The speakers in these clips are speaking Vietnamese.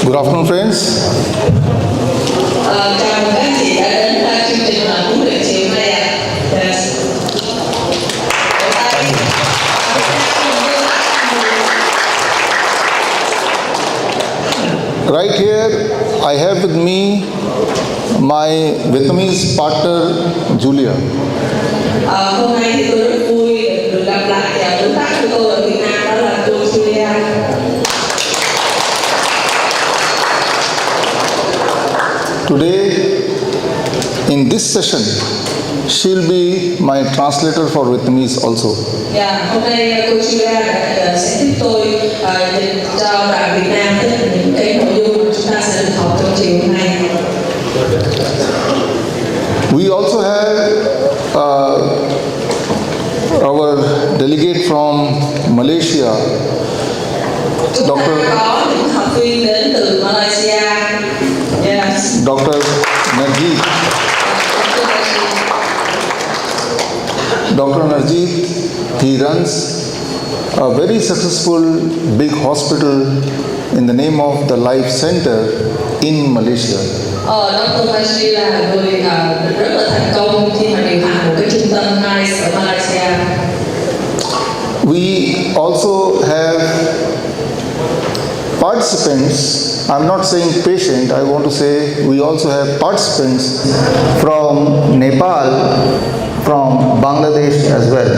Good afternoon, friends. Chào mừng các anh chị đã đến chương trình huấn luyện chiều nay ạ. Right here, I have with me my Vietnamese partner Julia. Hôm nay thì tôi rất vui được gặp lại đối tác của tôi ở Việt Nam, đó là cô Julia. Today, in this session, she'll be my translator for Vietnamese also. Hôm nay cô Julia sẽ giúp tôi dịch cho bạn Việt Nam tất cả những cái nội dung chúng ta sẽ được học trong chiều hôm nay. We also have our delegate from Malaysia, Chúng ta có những học viên đến từ Malaysia. Dr. Najib. Dr. Najib, he runs a very successful big hospital in the name of the Life Center in Malaysia. Dr. Najib là người rất là thành công khi mà điều hành một cái trung tâm NICE ở Malaysia. We also have participants. I'm not saying patient, I want to say we also have participants from Nepal, from Bangladesh as well.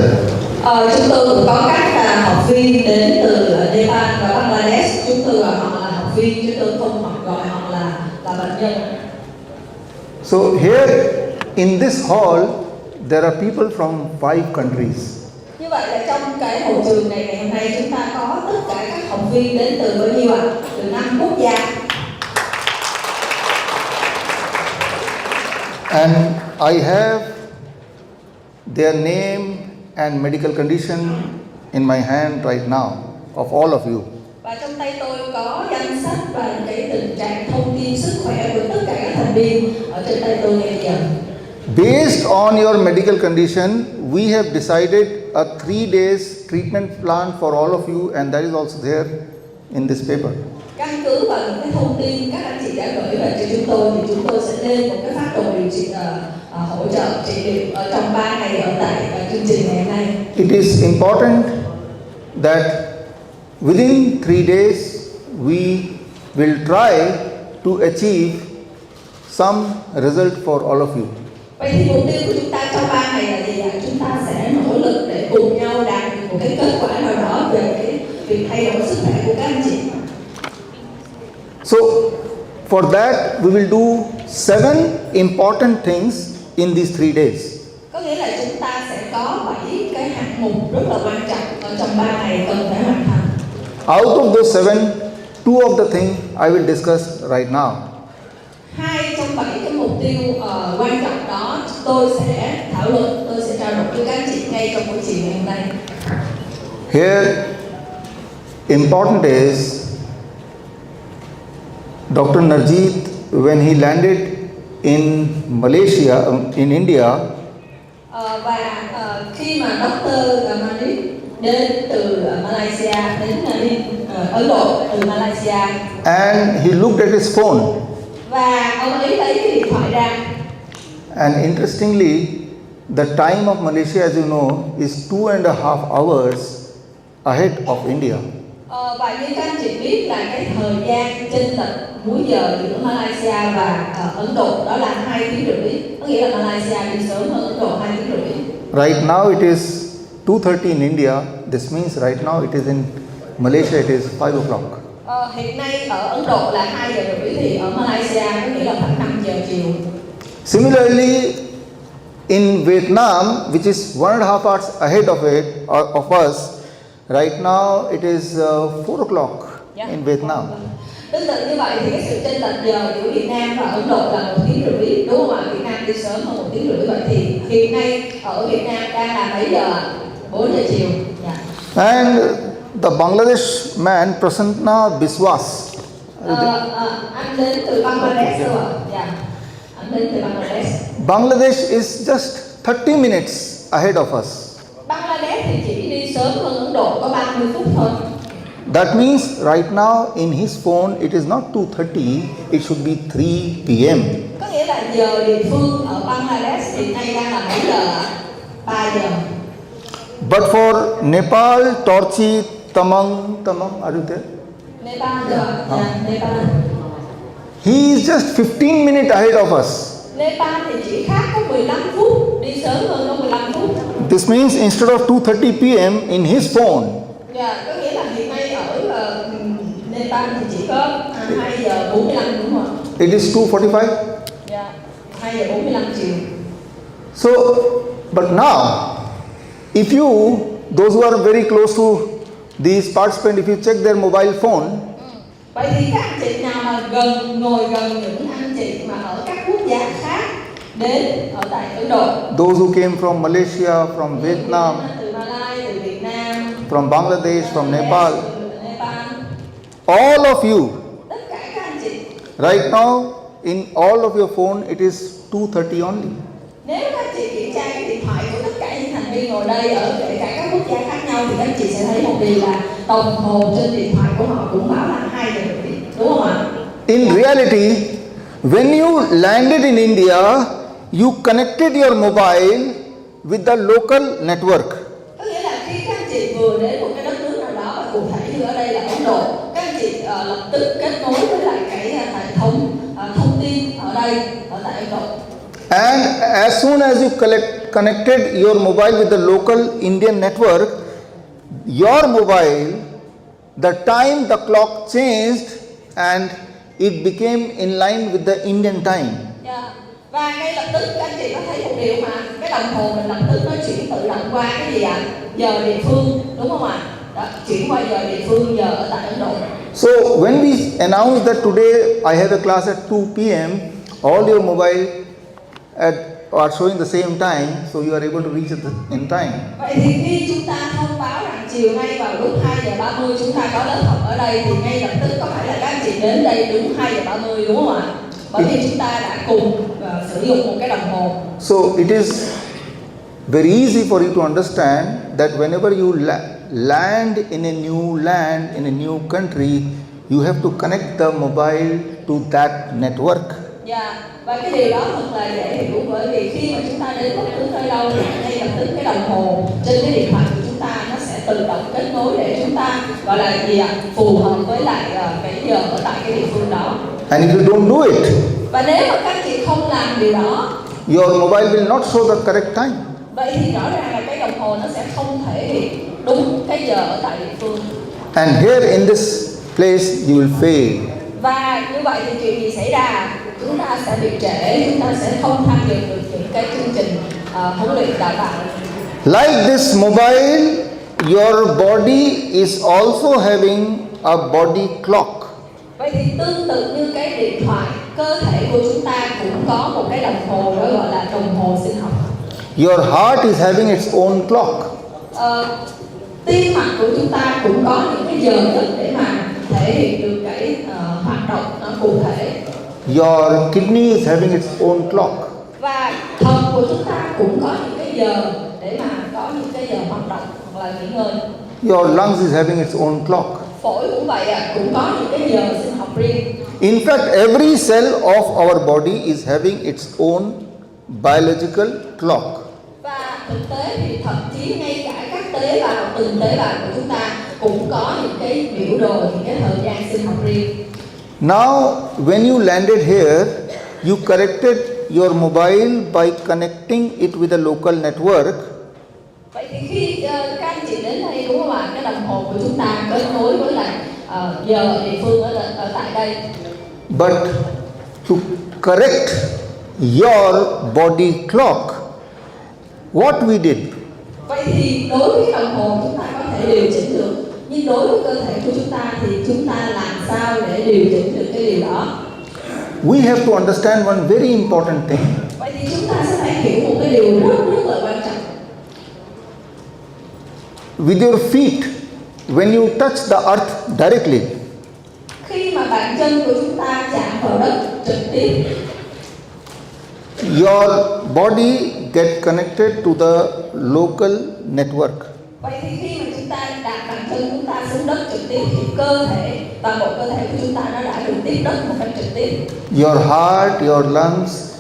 Chúng tôi cũng có các học viên đến từ Nepal và Bangladesh. Chúng tôi gọi họ là học viên, chúng tôi không gọi họ là bệnh nhân. So here in this hall there are people from 5 countries. Như vậy là trong cái hội trường này ngày hôm nay chúng ta có tất cả các học viên đến từ bao nhiêu ạ? Từ 5 quốc gia. And I have their name and medical condition in my hand right now of all of you. Và trong tay tôi có danh sách và cái tình trạng thông tin sức khỏe của tất cả các thành viên ở trên tay tôi ngay bây giờ. Based on your medical condition, we have decided a 3 days treatment plan for all of you, and that is also there in this paper. Căn cứ vào những cái thông tin các anh chị đã gửi về cho chúng tôi thì chúng tôi sẽ lên một cái phác đồ điều trị hỗ trợ trị liệu ở trong 3 ngày ở tại chương trình ngày hôm nay. It is important that within 3 days we will try to achieve some result for all of you. Vậy thì mục tiêu của chúng ta trong 3 ngày là gì ạ? Chúng ta sẽ nỗ lực để cùng nhau đạt được một cái kết quả nào đó về cái việc thay đổi sức khỏe của các anh chị. So for that we will do 7 important things in these 3 days. Có nghĩa là chúng ta sẽ có 7 cái hạng mục rất là quan trọng ở trong 3 ngày cần phải hoàn thành. Out of those 7, 2 of the things I will discuss right now. 2 trong 7 cái mục tiêu quan trọng đó tôi sẽ thảo luận, tôi sẽ trao đổi với các anh chị ngay trong buổi chiều ngày hôm nay. Here, important is Dr. Najib, when he landed in Malaysia, in India, Và khi mà Dr. Najib đến từ Malaysia đến Ấn Độ từ Malaysia, and he looked at his phone, và ông ấy lấy cái điện thoại ra. and interestingly, the time of Malaysia, as you know, is 2.5 hours ahead of India. Và như các anh chị biết là cái thời gian chênh lệch múi giờ giữa Malaysia và Ấn Độ đó là 2 tiếng rưỡi. Có nghĩa là Malaysia đi sớm hơn Ấn Độ 2 tiếng rưỡi. Right now it is 2:30 in India. This means right now it is in Malaysia it is 5 o'clock. Hiện nay ở Ấn Độ là 2 giờ rưỡi thì ở Malaysia có nghĩa là khoảng 5 giờ chiều. Similarly, in Vietnam, which is 1.5 hours ahead of us, right now it is 4 o'clock in Vietnam. Tương tự như vậy thì cái sự chênh lệch giờ giữa Việt Nam và Ấn Độ là 1 tiếng rưỡi, đúng không ạ? Việt Nam đi sớm hơn 1 tiếng rưỡi, vậy thì hiện nay ở Việt Nam đang là mấy giờ ạ? 4 giờ chiều. And the Bangladesh man Prasanna Biswas. Anh đến từ Bangladesh rồi ạ? Anh đến từ Bangladesh. Bangladesh is just 30 minutes ahead of us. Bangladesh thì chỉ đi sớm hơn Ấn Độ có 30 phút thôi. That means right now in his phone it is not 2:30, it should be 3 p.m. Có nghĩa là giờ địa phương ở Bangladesh hiện nay đang là mấy giờ ạ? 3 giờ. But for Nepal, Torchi, Tamang, are you there? Nepal giờ, Nepal. He is just 15 minutes ahead of us. Nepal thì chỉ khác có 15 phút, đi sớm hơn có 15 phút. This means instead of 2:30 p.m. in his phone, Dạ, có nghĩa là hiện nay ở Nepal thì chỉ có 2 giờ 45 đúng không ạ? it is 2:45. Dạ, 2 giờ 45 chiều. So, but now, if you, those who are very close to these participants, if you check their mobile phone, Vậy thì các anh chị nào mà ngồi gần những anh chị mà ở các quốc gia khác đến ở tại Ấn Độ, those who came from Malaysia, from Vietnam, từ Malaysia, từ Việt Nam, from Bangladesh, from Nepal, Nepal, all of you, tất cả các anh chị, right now, in all of your phone, it is 2:30 only. nếu các anh chị kiểm tra cái điện thoại của tất cả những thành viên ngồi đây ở kể cả các quốc gia khác nhau thì các anh chị sẽ thấy một điều là đồng hồ trên điện thoại của họ cũng bảo là 2 giờ rưỡi, đúng không ạ? In reality, when you landed in India, you connected your mobile with the local network. Có nghĩa là khi các anh chị vừa đến một cái đất nước nào đó và cụ thể như ở đây là Ấn Độ, các anh chị lập tức kết nối với lại cái hệ thống thông tin ở đây ở tại Ấn Độ. And as soon as you connected your mobile with the local Indian network, your mobile, the time the clock changed and it became in line with the Indian time. Yeah. Và ngay lập tức các anh chị có thấy một điều mà cái đồng hồ mình lập tức nó chuyển tự động qua cái gì ạ? Giờ địa phương, đúng không ạ? Đó, chuyển qua giờ địa phương, giờ ở tại Ấn Độ. So when we announced that today I have a class at 2 p.m., all your mobile are showing the same time, so you are able to reach in time. Vậy thì khi chúng ta thông báo rằng chiều nay vào lúc 2 giờ 30 chúng ta có lớp học ở đây thì ngay lập tức có phải là các anh chị đến đây đúng 2 giờ 30 đúng không ạ? Bởi vì chúng ta đã cùng sử dụng một cái đồng hồ. So it is very easy for you to understand that whenever you land in a new land, in a new country, you have to connect the mobile to that network. Dạ, và cái điều đó thật là dễ hiểu bởi vì khi mà chúng ta đến bất cứ nơi đâu thì ngay lập tức cái đồng hồ trên cái điện thoại của chúng ta nó sẽ tự động kết nối để chúng ta gọi là gì ạ? Phù hợp với lại cái giờ ở tại cái địa phương đó. And if you don't do it, Và nếu mà các chị không làm điều đó, your mobile will not show the correct time. vậy thì rõ ràng là cái đồng hồ nó sẽ không thể hiện đúng cái giờ ở tại địa phương. And here in this place you will fail. Và như vậy thì chuyện gì xảy ra? Chúng ta sẽ bị trễ, chúng ta sẽ không tham dự được những cái chương trình huấn luyện đào tạo. Like this mobile, your body is also having a body clock. Vậy thì tương tự như cái điện thoại, cơ thể của chúng ta cũng có một cái đồng hồ đó gọi là đồng hồ sinh học. Your heart is having its own clock. Tim mạch của chúng ta cũng có những cái giờ giấc để mà thể hiện được cái hoạt động cụ thể. Your kidney is having its own clock. Và thận của chúng ta cũng có những cái giờ để mà có những cái giờ hoạt động hoặc là nghỉ ngơi. Your lungs is having its own clock. Phổi cũng vậy ạ, cũng có những cái giờ sinh học riêng. In fact, every cell of our body is having its own biological clock. Và thực tế thì thậm chí ngay cả các tế bào, từng tế bào của chúng ta cũng có những cái biểu đồ, những cái thời gian sinh học riêng. Now, when you landed here, you corrected your mobile by connecting it with a local network. Vậy thì khi các anh chị đến đây đúng không ạ? Cái đồng hồ của chúng ta kết nối với lại giờ địa phương ở tại đây. But to correct your body clock, what we did? Vậy thì đối với đồng hồ chúng ta có thể điều chỉnh được, nhưng đối với cơ thể của chúng ta thì chúng ta làm sao để điều chỉnh được cái điều đó? We have to understand one very important thing. Vậy thì chúng ta sẽ phải hiểu một cái điều rất là quan trọng. With your feet, when you touch the earth directly, Khi mà bàn chân của chúng ta chạm vào đất trực tiếp, your body get connected to the local network. vậy thì khi mà chúng ta đặt bàn bàn chân chúng ta xuống đất trực tiếp thì cơ thể, toàn bộ cơ thể của chúng ta nó đã được tiếp đất một cách trực tiếp. Your heart, your lungs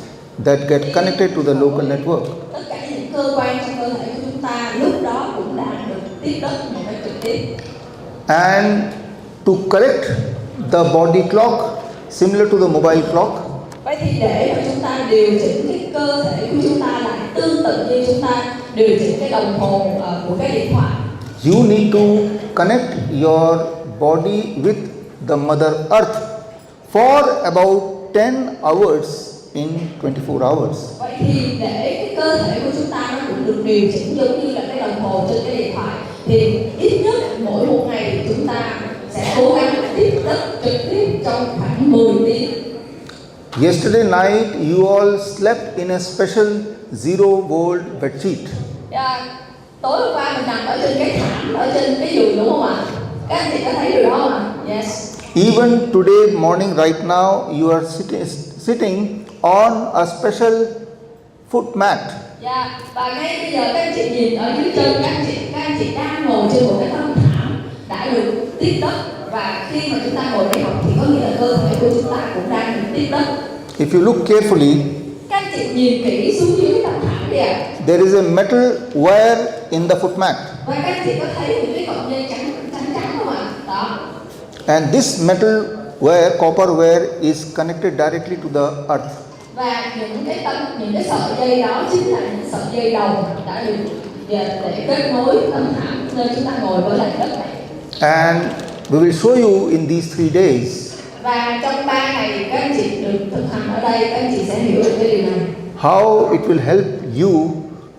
that get connected to the local network. Tất cả những cơ quan trong cơ thể của chúng ta lúc đó cũng đã được tiếp đất một cách trực tiếp. And to correct the body clock, similar to the mobile clock, Vậy thì để mà chúng ta điều chỉnh cái cơ thể của chúng ta lại tương tự như chúng ta điều chỉnh cái đồng hồ của cái điện thoại, you need to connect your body with the Mother Earth for about 10 hours in 24 hours. Vậy thì để cái cơ thể của chúng ta nó cũng được điều chỉnh giống như là cái đồng hồ trên cái điện thoại, thì ít nhất mỗi một ngày thì chúng ta sẽ cố gắng tiếp đất trực tiếp trong khoảng 10 tiếng. Yesterday night you all slept in a special 0-volt bedsheet. Tối hôm qua mình nằm ở trên cái thảm ở trên cái giường đúng không ạ? Các anh chị có thấy điều đó không ạ? Yes. Even today morning right now you are sitting on a special foot mat. Và ngay bây giờ các anh chị nhìn ở dưới chân các anh chị đang ngồi trên một cái tấm thảm đã được tiếp đất, và khi mà chúng ta ngồi đây học thì có nghĩa là cơ thể của chúng ta cũng đang được tiếp đất. If you look carefully, Các anh chị nhìn kỹ xuống dưới cái tấm thảm đi ạ. there is a metal wire in the foot mat. Và các anh chị có thấy những cái cọng dây trắng không ạ? Đó. And this metal wire, copper wire, is connected directly to the earth. Và những cái sợi dây đó chính là những sợi dây đồng đã được để kết nối tấm thảm nơi chúng ta ngồi với lại đất này. And we will show you in these 3 days Và trong 3 ngày các anh chị được thực hành ở đây, các anh chị sẽ hiểu được cái điều này. how it will help you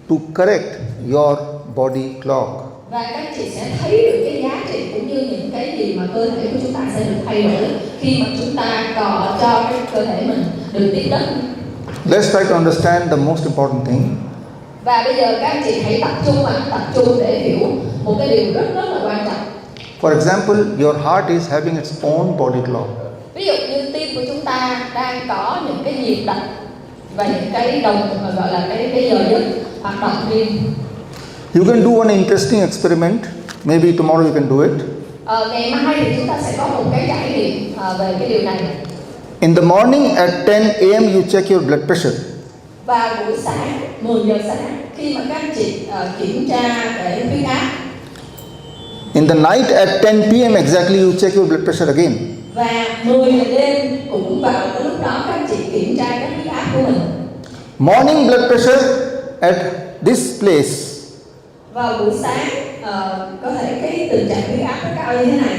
to correct your body clock. Và các anh chị sẽ thấy được cái giá trị cũng như những cái gì mà cơ thể của chúng ta sẽ được thay đổi khi mà chúng ta có cho cái cơ thể mình được tiếp đất. Let's try to understand the most important thing. Và bây giờ các anh chị hãy tập trung để hiểu một cái điều rất là quan trọng. For example, your heart is having its own body clock. Ví dụ như tim của chúng ta đang có những cái nhịp đập và những cái đồng gọi là cái giờ giấc hoạt động riêng. You can do an interesting experiment. Maybe tomorrow you can do it. Ngày mai thì chúng ta sẽ có một cái trải nghiệm về cái điều này. In the morning at 10 a.m. you check your blood pressure. Và buổi sáng 10 giờ sáng khi mà các anh chị kiểm tra cái huyết áp. In the night at 10 p.m. exactly you check your blood pressure again. Và 10 giờ đêm cũng vào cái lúc đó các anh chị kiểm tra cái huyết áp của mình. Morning blood pressure at this place. Vào buổi sáng có thể cái tình trạng huyết áp nó cao như thế này.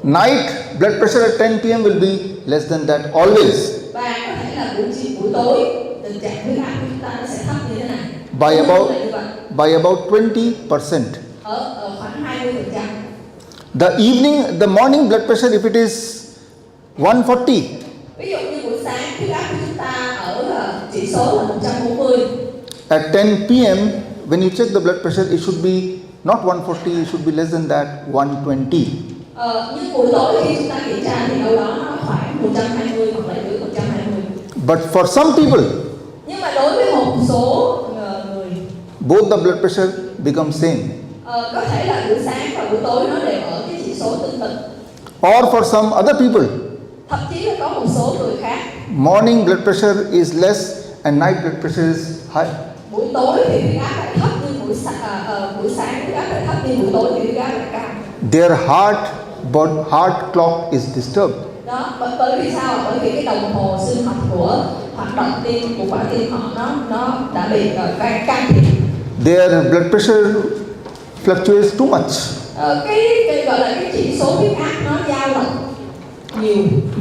Night blood pressure at 10 p.m. will be less than that always. Và có thể là buổi tối tình trạng huyết áp của chúng ta nó sẽ thấp như thế này. By about 20%. Ở khoảng 20%. The morning blood pressure, if it is 140, Ví dụ như buổi sáng huyết áp của chúng ta ở chỉ số là 140. at 10 p.m. when you check the blood pressure, it should be not 140, it should be less than that, 120. Nhưng buổi tối khi chúng ta kiểm tra thì đâu đó nó khoảng 120 hoặc là dưới 120. But for some people, Nhưng mà đối với một số người, both the blood pressure become same. có thể là buổi sáng và buổi tối nó đều ở cái chỉ số tương tự. Or for some other people, Thậm chí là có một số người khác, morning blood pressure is less and night blood pressure is high. buổi tối thì huyết áp lại thấp nhưng buổi sáng huyết áp lại thấp nhưng buổi tối thì huyết áp lại cao. Their heart clock is disturbed. Đó, bởi vì sao? Bởi vì cái đồng hồ sinh học của hoạt động tim của quả tim họ nó đã bị can thiệp. Their blood pressure fluctuates too much. Cái gọi là cái chỉ số huyết áp nó dao động nhiều.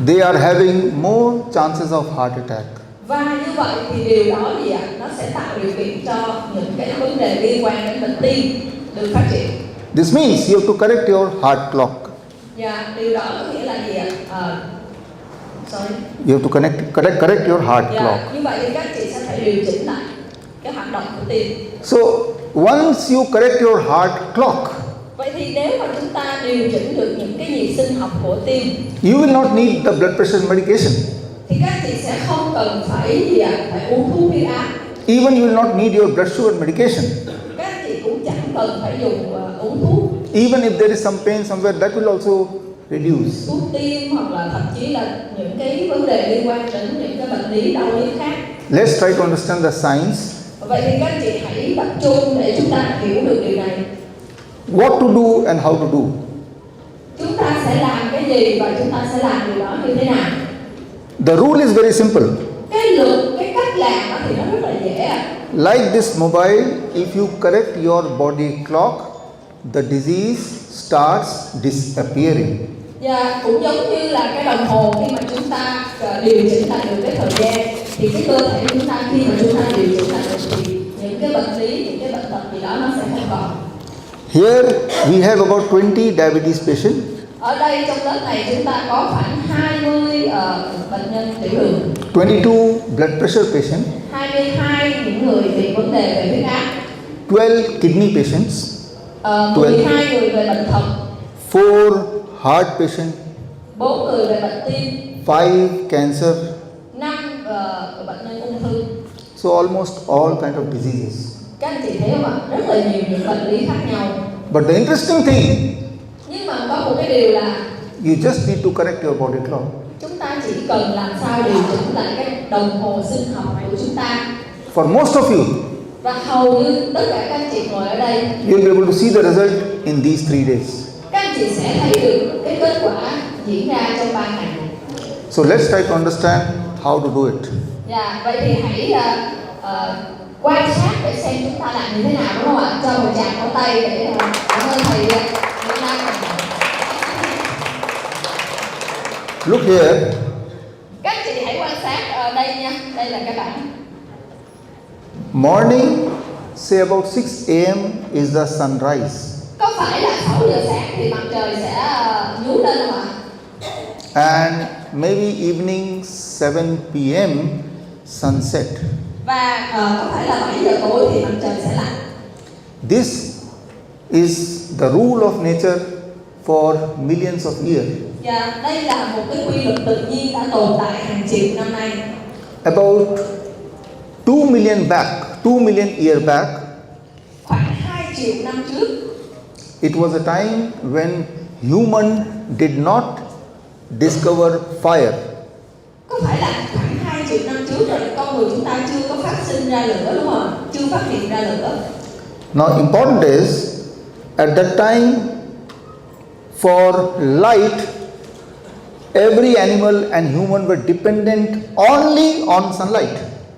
They are having more chances of heart attack. Và như vậy thì điều đó gì ạ? Nó sẽ tạo điều kiện cho những cái vấn đề liên quan đến bệnh tim được phát triển. This means you have to correct your heart clock. Và điều đó có nghĩa là gì ạ? You have to correct your heart clock. Như vậy thì các chị sẽ phải điều chỉnh lại cái hoạt động của tim. So once you correct your heart clock, Vậy thì nếu mà chúng ta điều chỉnh được những cái nhịp sinh học của tim, you will not need the blood pressure medication. thì các chị sẽ không cần phải gì ạ? Phải uống thuốc huyết áp. Even you will not need your blood sugar medication. Các chị cũng chẳng cần phải dùng uống thuốc Even if there is some pain somewhere, that will also reduce. Thuốc tiêm hoặc là thậm chí là những cái vấn đề liên quan đến những cái bệnh lý đau nhức khác. Let's try to understand the science. Vậy thì các anh chị hãy tập trung để chúng ta hiểu được điều này. What to do and how to do. Chúng ta sẽ làm cái gì và chúng ta sẽ làm điều đó như thế nào? The rule is very simple. Cái luật, cái cách làm đó thì nó rất là dễ ạ. Like this mobile, if you correct your body clock, the disease starts disappearing. Và cũng giống như là cái đồng hồ, khi mà chúng ta điều chỉnh lại được cái thời gian, thì cái cơ thể chúng ta khi mà chúng ta điều chỉnh lại được thì những cái bệnh lý, những cái bệnh tật gì đó nó sẽ không còn. Here we have about 20 diabetes patients. Ở đây trong lớp này chúng ta có khoảng 20 bệnh nhân tiểu đường, 22 blood pressure patients, 22 những người bị vấn đề về huyết áp, 12 kidney patients, 12 người về bệnh thận, 4 heart patients, 4 người về bệnh tim, 5 cancer. 5 bệnh nhân ung thư. So almost all kind of diseases. Các anh chị thấy không ạ? Rất là nhiều những bệnh lý khác nhau. But the interesting thing, Nhưng mà có một cái điều là you just need to correct your body clock. chúng ta chỉ cần làm sao điều chỉnh lại cái đồng hồ sinh học của chúng ta. For most of you, Và hầu như tất cả các anh chị ngồi ở đây, you'll be able to see the result in these 3 days. các anh chị sẽ thấy được cái kết quả diễn ra trong 3 ngày. So let's try to understand how to do it. Dạ, vậy thì hãy quan sát để xem chúng ta làm như thế nào, đúng không ạ? Cho một tràng pháo tay để cảm ơn thầy Việt Nam. Look here. Các anh chị hãy quan sát đây nha, đây là cái bảng. Morning, say about 6 a.m. is the sunrise. Có phải là 6 giờ sáng thì mặt trời sẽ nhú lên không ạ? And maybe evening 7 p.m. sunset. Và có phải là 7 giờ tối thì mặt trời sẽ lặn. This is the rule of nature for millions of years. Và đây là một cái quy luật tự nhiên đã tồn tại hàng triệu năm nay. About 2 million years back, Khoảng 2 triệu năm trước, it was a time when human did not discover fire. có phải là khoảng 2 triệu năm trước rồi con người chúng ta chưa có phát sinh ra lửa, đúng không ạ? Chưa phát hiện ra lửa. Now important is, at that time, for light, every animal and human were dependent only on sunlight.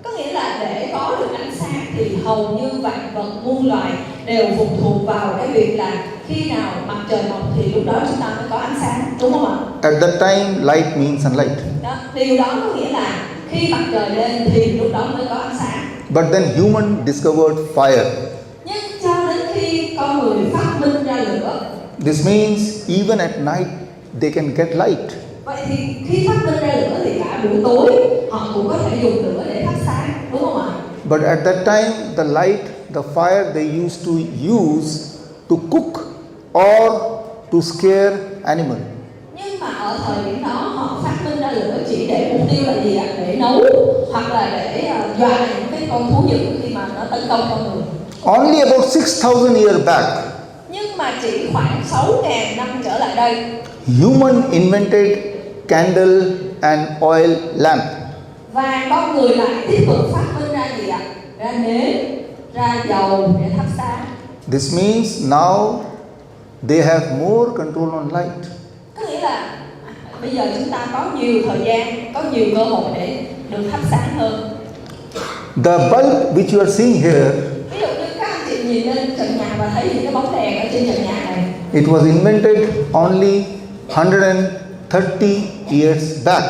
Có nghĩa là để có được ánh sáng thì hầu như vạn vật muôn loài đều phụ thuộc vào cái việc là khi nào mặt trời mọc thì lúc đó chúng ta mới có ánh sáng, đúng không ạ? At that time, light means sunlight. Đó, điều đó có nghĩa là khi mặt trời lên thì lúc đó mới có ánh sáng. But then human discovered fire. Nhưng cho đến khi con người phát minh ra lửa, This means even at night they can get light. vậy thì khi phát minh ra lửa thì cả buổi tối họ cũng có thể dùng lửa để phát sáng, đúng không ạ? But at that time, the light, the fire they used to cook or to scare animal. Nhưng mà ở thời điểm đó họ phát minh ra lửa chỉ để mục tiêu là gì ạ? Để nấu hoặc là để dọa những cái con thú dữ khi mà nó tấn công con người. Only about 6,000 years back, Nhưng mà chỉ khoảng 6.000 năm trở lại đây, human invented candle and oil lamp. và con người lại tiếp tục phát minh ra gì ạ? Ra nến, ra dầu để thắp sáng. This means now they have more control on light. Có nghĩa là bây giờ chúng ta có nhiều thời gian, có nhiều cơ hội để được thắp sáng hơn. The bulb which you are seeing here, Ví dụ như các anh chị nhìn lên trần nhà và thấy những cái bóng đèn ở trên trần nhà này, it was invented only 130 years back.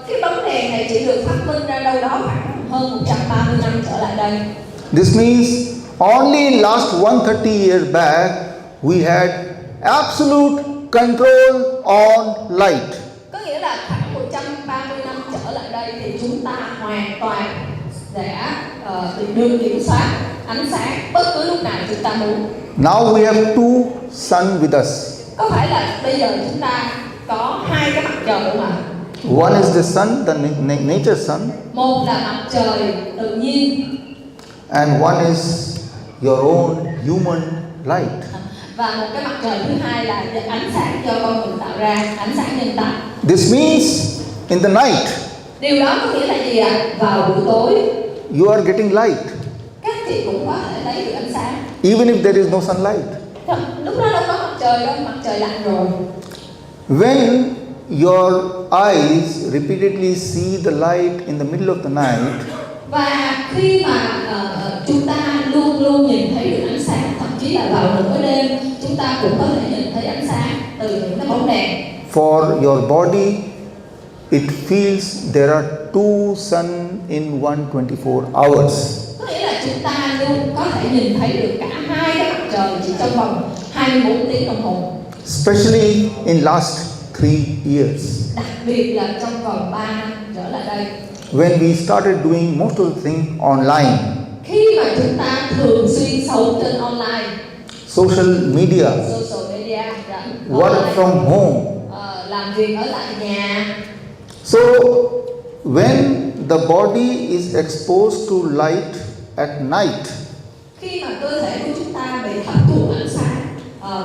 cái bóng đèn này chỉ được phát minh ra đâu đó khoảng hơn 130 năm trở lại đây. This means only in last 130 years back we had absolute control on light. Có nghĩa là khoảng 130 năm trở lại đây thì chúng ta hoàn toàn sẽ được kiểm soát ánh sáng bất cứ lúc nào chúng ta muốn. Now we have two sun with us. Có phải là bây giờ chúng ta có hai cái mặt trời không ạ? One is the sun, the nature sun, Một là mặt trời tự nhiên, and one is your own human light. Và một cái mặt trời thứ hai là ánh sáng do con người tạo ra, ánh sáng nhân tạo. This means in the night Điều đó có nghĩa là gì ạ? Vào buổi tối you are getting light, các chị cũng có thể lấy được ánh sáng. even if there is no sunlight. Lúc đó đâu có mặt trời đâu, mặt trời lặn rồi. When your eyes repeatedly see the light in the middle of the night, Và khi mà chúng ta luôn luôn nhìn thấy được ánh sáng, thậm chí là vào nửa đêm chúng ta cũng có thể nhìn thấy ánh sáng từ những cái bóng đèn. for your body, it feels there are two sun in 124 hours. Có nghĩa là chúng ta luôn có thể nhìn thấy được cả hai cái mặt trời chỉ trong vòng 24 tiếng đồng hồ. Especially in last 3 years, Đặc biệt là trong vòng 3 năm trở lại đây, when we started doing most of the things online, khi mà chúng ta thường xuyên sống trên online, social media, social media, work online, from home. làm việc ở tại nhà. So, when the body is exposed to light at night, Khi mà cơ thể của chúng ta bị hấp thụ ánh sáng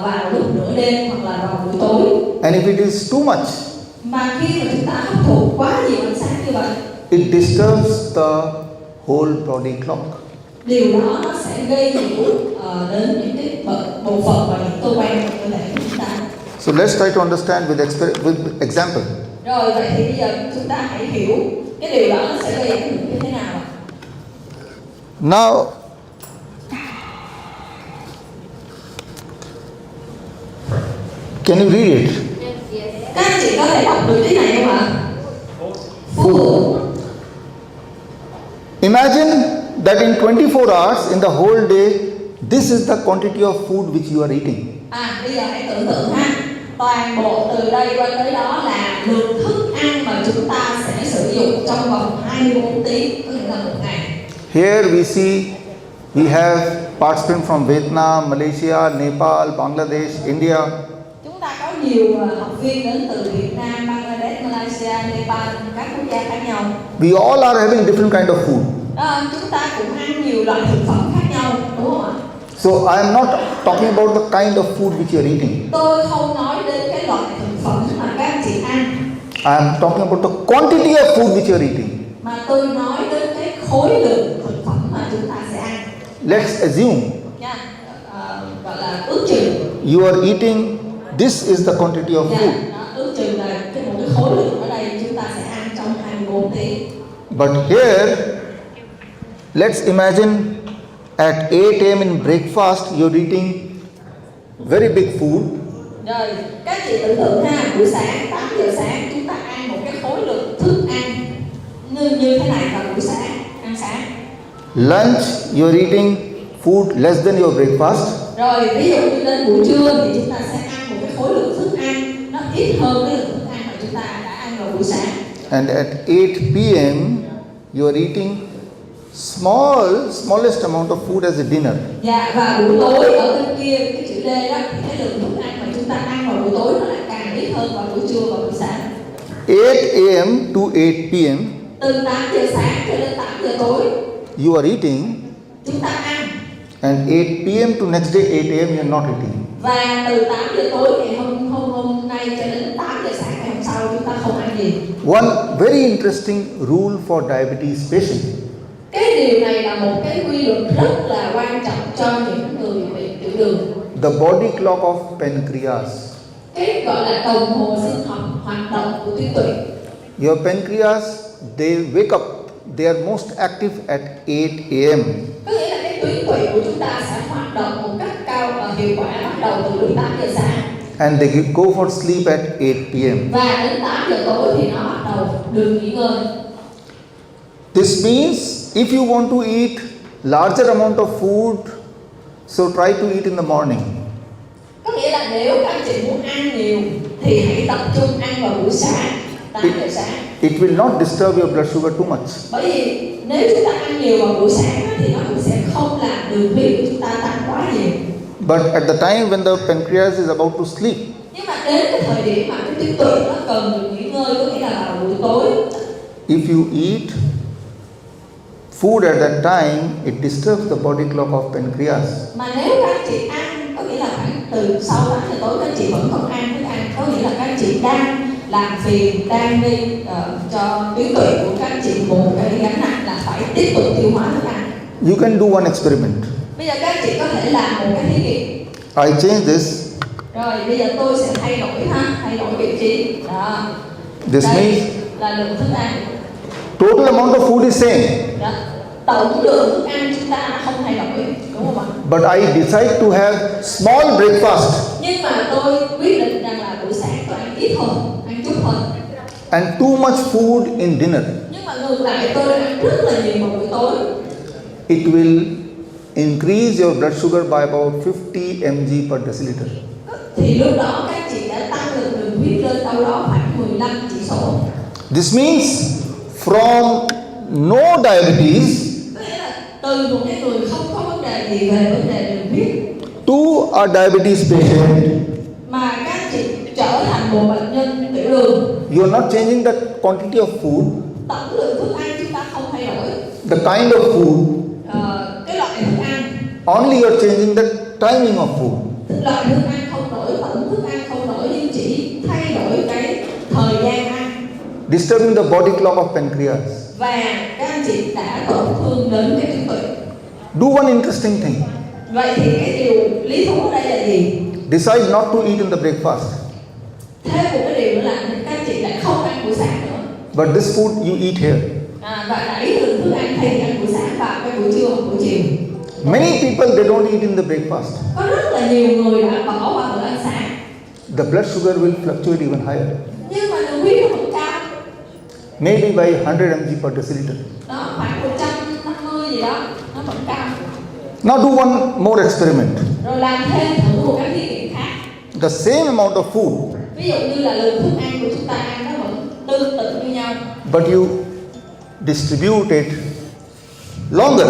vào lúc nửa đêm hoặc là vào buổi tối, and if it is too much, mà khi mà chúng ta hấp thụ quá nhiều ánh sáng như vậy, it disturbs the whole body clock. điều đó nó sẽ gây nhiễu đến những cái bộ phận và những cơ quan trong cơ thể của chúng ta. So let's try to understand with example. Rồi vậy thì bây giờ chúng ta hãy hiểu cái điều đó nó sẽ gây ảnh hưởng như thế nào. Now, can you read it? Các anh chị có thể đọc được cái này không ạ? Food. Imagine that in 24 hours in the whole day, this is the quantity of food which you are eating. Bây giờ hãy tưởng tượng ha, toàn bộ từ đây qua tới đó là lượng thức ăn mà chúng ta sẽ sử dụng trong vòng 24 tiếng, có nghĩa là một ngày. Here we see we have participants from Vietnam, Malaysia, Nepal, Bangladesh, India. Chúng ta có nhiều học viên đến từ Việt Nam, Bangladesh, Malaysia, Nepal, các quốc gia khác nhau. We all are having different kind of food. Chúng ta cũng ăn nhiều loại thực phẩm khác nhau, đúng không ạ? So I am not talking about the kind of food which you are eating. Tôi không nói đến cái loại thực phẩm mà các anh chị ăn. I am talking about the quantity of food which you are eating. Mà tôi nói đến cái khối lượng thực phẩm mà chúng ta sẽ ăn. Let's assume Nha, gọi là ước chừng. you are eating, this is the quantity of food. Ước chừng là một cái khối lượng ở đây chúng ta sẽ ăn trong 24 tiếng. But here, let's imagine at 8 a.m. in breakfast, you're eating very big food. Rồi, các chị tưởng tượng ha, buổi sáng 8 giờ sáng chúng ta ăn một cái khối lượng thức ăn như thế này vào buổi sáng, ăn sáng. Lunch, you're eating food less than your breakfast. Rồi, ví dụ như đến buổi trưa thì chúng ta sẽ ăn một cái khối lượng thức ăn nó ít hơn cái lượng thức ăn mà chúng ta đã ăn vào buổi sáng. And at 8 p.m., you're eating smallest amount of food as a dinner. Dạ, và buổi tối ở bên kia cái chữ D đó thì cái lượng thức ăn mà chúng ta ăn vào buổi tối nó lại càng ít hơn vào buổi trưa và buổi sáng. 8 a.m. to 8 p.m. Từ 8 giờ sáng cho đến 8 giờ tối you are eating, chúng ta ăn. and 8 p.m. to next day 8 a.m. you are not eating. Và từ 8 giờ tối ngày hôm nay cho đến 8 giờ sáng ngày hôm sau chúng ta không ăn gì. One very interesting rule for diabetes patients. Cái điều này là một cái quy luật rất là quan trọng cho những người bị tiểu đường. The body clock of pancreas. Cái gọi là đồng hồ sinh học hoạt động của tuyến tụy. Your pancreas, they wake up, they are most active at 8 a.m. Có nghĩa là cái tuyến tụy của chúng ta sẽ hoạt động một cách cao và hiệu quả bắt đầu từ lúc 8 giờ sáng. And they go for sleep at 8 p.m. Và đến 8 giờ tối thì nó bắt đầu được nghỉ ngơi. This means if you want to eat larger amount of food, so try to eat in the morning. Có nghĩa là nếu các anh chị muốn ăn nhiều thì hãy tập trung ăn vào buổi sáng, 8 giờ sáng. It will not disturb your blood sugar too much. Bởi vì nếu chúng ta ăn nhiều vào buổi sáng thì nó cũng sẽ không làm đường huyết của chúng ta tăng quá nhiều. But at the time when the pancreas is about to sleep, Nhưng mà đến cái thời điểm mà cái tuyến tụy nó cần được nghỉ ngơi, có nghĩa là vào buổi tối. if you eat food at that time, it disturbs the body clock of pancreas. Mà nếu các chị ăn có nghĩa là khoảng từ sau 8 giờ tối các anh chị vẫn còn ăn thức ăn, có nghĩa là các anh chị đang làm phiền, đang gây cho tuyến tụy của các anh chị một cái gánh nặng là phải tiếp tục tiêu hóa thức ăn. You can do one experiment. Bây giờ các anh chị có thể làm một cái thí nghiệm. I change this. Rồi bây giờ tôi sẽ thay đổi thay đổi vị trí. Đó. This Đây means là lượng thức ăn. total amount of food is same. Đó. Tổng lượng thức ăn chúng ta không thay đổi, đúng không ạ? But I decide to have small breakfast Nhưng mà tôi quyết định rằng là buổi sáng tôi ăn ít hơn, ăn chút hơn. and too much food in dinner. Nhưng mà ngược lại tôi đã ăn rất là nhiều vào buổi tối. It will increase your blood sugar by about 50 mg per deciliter. Thì lúc đó các chị đã tăng lượng đường huyết lên đâu đó khoảng 15 chỉ số. This means from no diabetes Có nghĩa là từ một cái người không có vấn đề gì về vấn đề đường huyết to a diabetes patient, mà các chị trở thành một bệnh nhân tiểu đường. you are not changing the quantity of food, Tổng lượng thức ăn chúng ta không thay đổi, the kind of food, cái loại thức ăn, only you are changing the timing of food. loại thức ăn không đổi, tổng thức ăn không đổi, nhưng chỉ thay đổi cái thời gian ăn. Disturbing the body clock of pancreas. Và các anh chị đã tổn thương đến cái tuyến tụy. Do one interesting thing. Vậy thì cái điều lý thú ở đây là gì? Decide not to eat in the breakfast. Thêm một cái điều nữa là các anh chị lại không ăn buổi sáng nữa. But this food you eat here. Và đẩy lượng thức ăn thay vì ăn buổi sáng vào cái buổi trưa hoặc buổi chiều. Many people they don't eat in the breakfast. Có rất là nhiều người đã bỏ qua bữa ăn sáng. The blood sugar will fluctuate even higher. Nhưng mà đường huyết nó vẫn cao. Maybe by 100 mg per deciliter. Đó, khoảng 150 gì đó, nó vẫn cao. Now do one more experiment. Rồi làm thêm thử một cái thí nghiệm khác. The same amount of food, Ví dụ như là lượng thức ăn của chúng ta ăn nó vẫn tương tự như nhau. but you distribute it longer.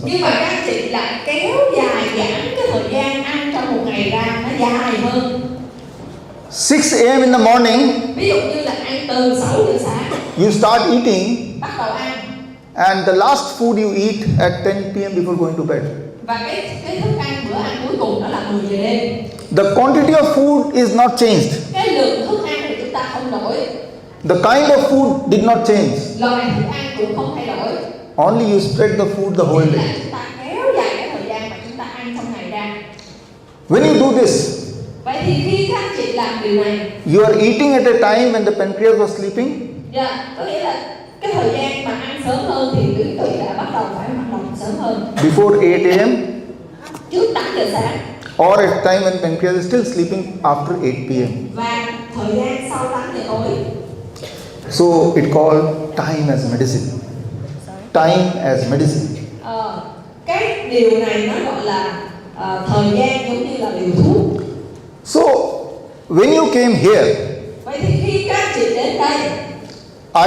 Nhưng mà các anh chị lại kéo dài giãn cái thời gian ăn trong một ngày ra nó dài hơn. 6 a.m. in the morning, Ví dụ như là ăn từ 6 giờ sáng you start eating, bắt đầu ăn, and the last food you eat at 10 p.m. before going to bed. và cái thức ăn bữa ăn cuối cùng đó là 10 giờ đêm. The quantity of food is not changed. Cái lượng thức ăn thì chúng ta không đổi, The kind of food did not change. loại thức ăn cũng không thay đổi. Only you spread the food the whole Chỉ là day. chúng ta kéo dài cái thời gian mà chúng ta ăn trong ngày ra. When you do this, Vậy thì khi các anh chị làm điều này, you are eating at a time when the pancreas was sleeping, có nghĩa là cái thời gian mà ăn sớm hơn thì tuyến tụy đã bắt đầu phải hoạt động sớm hơn, before 8 a.m. trước 8 giờ sáng, or at time when pancreas is still sleeping after 8 p.m. và thời gian sau 8 giờ tối. So it called time as medicine. Time as medicine. Cái điều này nó gọi là thời gian giống như là liều thuốc. So when you came here, Vậy thì khi các anh chị đến đây,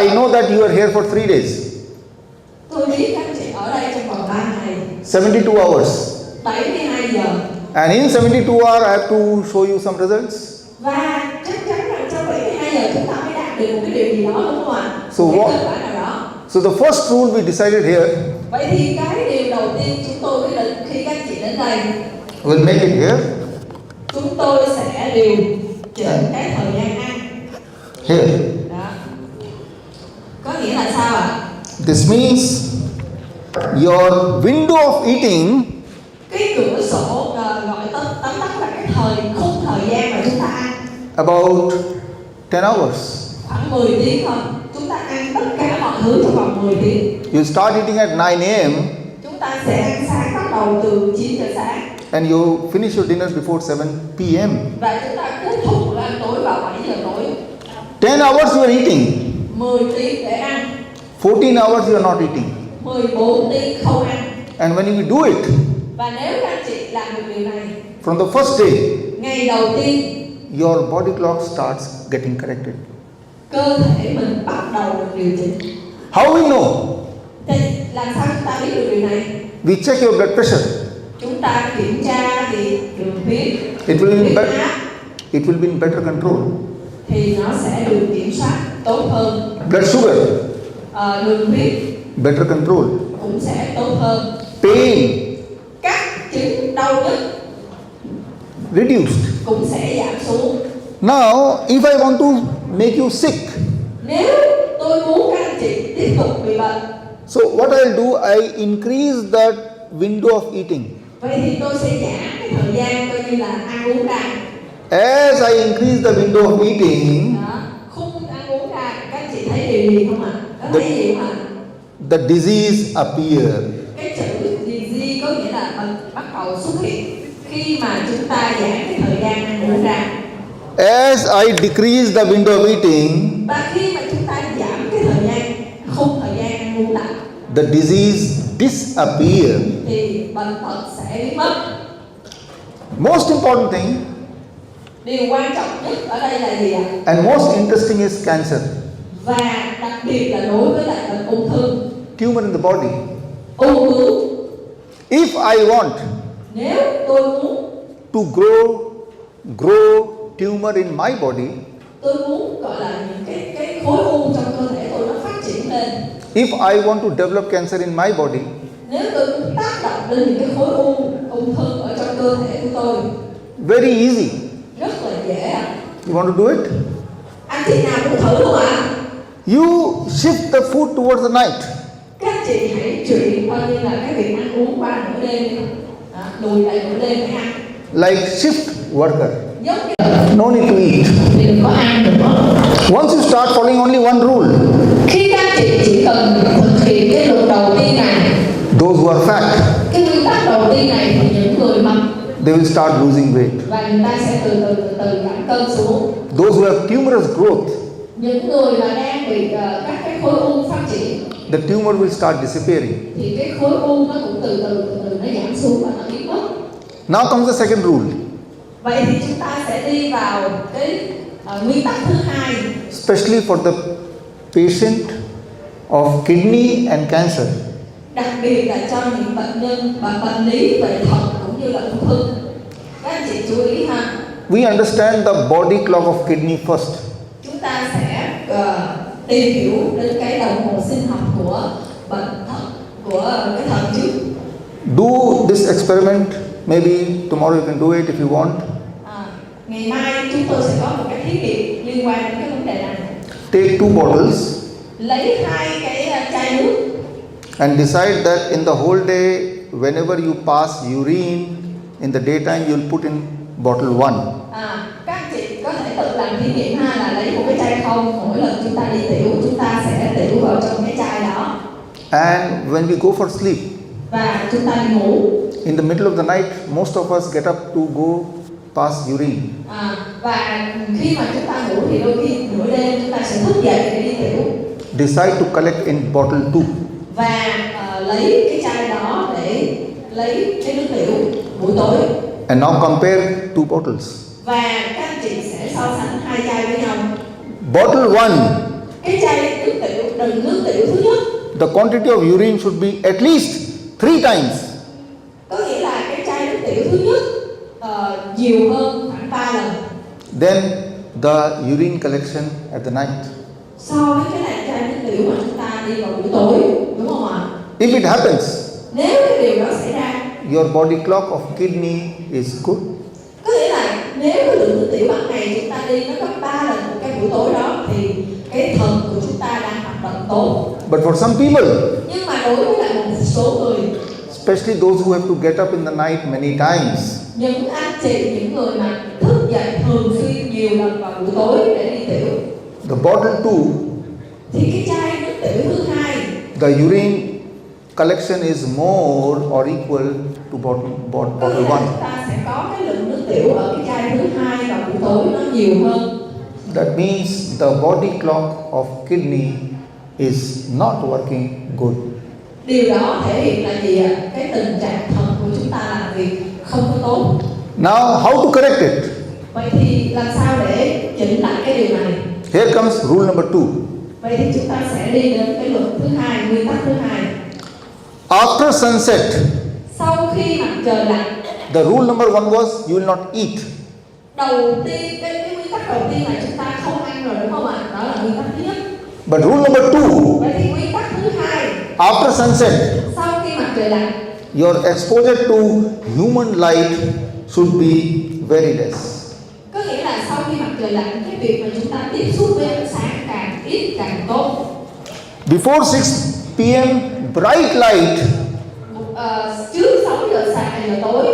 I know that you are here for 3 days, tôi biết các anh chị ở đây trong vòng 3 ngày, 72 hours. 72 giờ. And in 72 hours, I have to show you some results. Và chắc chắn rằng trong 72 giờ chúng ta mới đạt được một cái điều gì đó, đúng không ạ? So Một cái what- kết quả nào đó. So the first rule we decided here, Vậy thì cái điều đầu tiên chúng tôi quyết định khi các anh chị đến đây, we'll make it here, chúng tôi sẽ điều chỉnh cái thời gian ăn. here. Đó. Có nghĩa là sao ạ? This means your window of eating Cái cửa sổ gọi tóm tắt là cái khung thời gian mà chúng ta ăn about 10 hours. khoảng 10 tiếng thôi. Chúng ta ăn tất cả mọi thứ trong vòng 10 tiếng. You start eating at 9 a.m. Chúng ta sẽ ăn sáng bắt đầu từ 9 giờ sáng and you finish your dinner before 7 p.m. và chúng ta kết thúc bữa ăn tối vào 7 giờ tối. 10 hours you are eating, 10 tiếng để ăn, 14 hours you are not eating. 14 tiếng không ăn. And when you do it, Và nếu các anh chị làm được điều này, from the first day, ngày đầu tiên your body clock starts getting corrected. cơ thể mình bắt đầu được điều chỉnh. How we know? Thì làm sao chúng ta biết được điều này? We check your blood pressure. Chúng ta kiểm tra thì đường huyết, It will be huyết better. áp It will be in better control. thì nó sẽ được kiểm soát tốt hơn. Blood sugar, Đường huyết better control. cũng sẽ tốt hơn. Pain, Các chứng đau nhức reduced. cũng sẽ giảm xuống. Now, if I want to make you sick, Nếu tôi muốn các anh chị tiếp tục bị bệnh, so what I'll do, I increase that window of eating. vậy thì tôi sẽ giảm cái thời gian coi như là ăn uống ra. As I increase the window of eating, Đó, khung ăn uống ra, các anh chị thấy điều gì không ạ? Có thấy gì không ạ? the disease appear. Cái chữ disease có nghĩa là bệnh bắt đầu xuất hiện khi mà chúng ta giảm cái thời gian ăn uống ra. As I decrease the window of eating, Và khi mà chúng ta giảm cái thời gian, khung thời gian ăn uống lại, the disease disappear. thì bệnh tật sẽ biến mất. Most important thing Điều quan trọng nhất ở đây là gì ạ? and most interesting is cancer. Và đặc biệt là đối với lại bệnh ung thư, Tumor in the body. ung bướu. If I want Nếu tôi muốn to grow tumor in my body, tôi muốn gọi là những cái khối u trong cơ thể tôi nó phát triển lên, if I want to develop cancer in my body, nếu tôi muốn tác động lên những cái khối ung thư ở trong cơ thể của tôi, very easy. rất là dễ ạ. You want to do it? Anh chị nào cũng thử không ạ? You shift the food towards the night. Các chị hãy chuyển coi như là cái việc ăn uống qua nửa đêm đi. Đó, lùi lại nửa đêm để ăn. Like shift worker. Giống như No need to eat. thì đừng có ăn nữa. Once you start following only one rule, Khi các chị chỉ cần thực hiện cái luật đầu tiên này, those who are fat, cái nguyên tắc đầu tiên này, thì những người mập they will start losing weight. và người ta sẽ từ từ giảm cân xuống. Those who have tumorous growth, Những người mà đang bị các cái khối u phát triển, the tumor will start disappearing. thì cái khối u nó cũng từ từ nó giảm xuống và nó biến mất. Now comes the second rule. Vậy thì chúng ta sẽ đi vào cái nguyên tắc thứ hai, Especially for the patient of kidney and cancer. đặc biệt là cho những bệnh nhân bệnh lý về thận cũng như là ung thư. Các anh chị chú ý ha. We understand the body clock of kidney first. Chúng ta sẽ tìm hiểu đến cái đồng hồ sinh học của bệnh thận, của cái thận trước. Do this experiment. Maybe tomorrow you can do it if you want. Ngày mai chúng tôi sẽ có một cái thí nghiệm liên quan đến cái vấn đề này. Take 2 bottles Lấy 2 cái chai nước and decide that in the whole day, whenever you pass urine in the daytime, you will put in bottle 1. Các anh chị có thể tự làm thí nghiệm ha, là lấy một cái chai không, mỗi lần chúng ta đi tiểu chúng ta sẽ tiểu vào trong cái chai đó. And when we go for sleep, Và chúng ta đi ngủ. in the middle of the night, most of us get up to go pass urine. Và khi mà chúng ta ngủ thì đôi khi nửa đêm chúng ta sẽ thức dậy để đi tiểu. Decide to collect in bottle 2. Và lấy cái chai đó để lấy cái nước tiểu buổi tối. And now compare 2 bottles. Và các anh chị sẽ so sánh 2 chai với nhau. Bottle 1, Cái chai nước tiểu, đựng nước tiểu thứ nhất, the quantity of urine should be at least 3 times. có nghĩa là cái chai nước tiểu thứ nhất nhiều hơn khoảng 3 lần. Then the urine collection at the night. So với cái này chai nước tiểu mà chúng ta đi vào buổi tối, đúng không ạ? If it happens, Nếu cái điều đó xảy ra, your body clock of kidney is good. có nghĩa là nếu cái lượng nước tiểu ban ngày chúng ta đi nó gấp 3 lần một cái buổi tối đó, thì cái thận của chúng ta đang hoạt động tốt. But for some people, Nhưng mà đối với lại một số người, especially those who have to get up in the night many times, những anh chị, những người mà thức dậy thường xuyên nhiều lần vào buổi tối để đi tiểu, the bottle 2, thì cái chai nước tiểu thứ hai, the urine collection is more or equal to bottle có 1. nghĩa là chúng ta sẽ có cái lượng nước tiểu ở cái chai thứ hai vào buổi tối nó nhiều hơn. That means the body clock of kidney is not working good. Điều đó thể hiện là gì ạ? Cái tình trạng thận của chúng ta làm việc không có tốt. Now, how to correct it? Vậy thì làm sao để chỉnh lại cái điều này? Here comes rule number 2. Vậy thì chúng ta sẽ đi đến cái luật thứ hai, nguyên tắc thứ hai. After sunset, Sau khi mặt trời lặn, the rule number 1 was you will not eat. đầu tiên cái nguyên tắc đầu tiên là chúng ta không ăn rồi, đúng không ạ? Đó là nguyên tắc thứ nhất. But rule number 2, Vậy thì nguyên tắc thứ hai, after sunset, sau khi mặt trời lặn, your exposure to human light should be very less. Có nghĩa là sau khi mặt trời lặn, cái việc mà chúng ta tiếp xúc với ánh sáng càng ít càng tốt. Before 6 p.m., bright light Trước 6 giờ tối,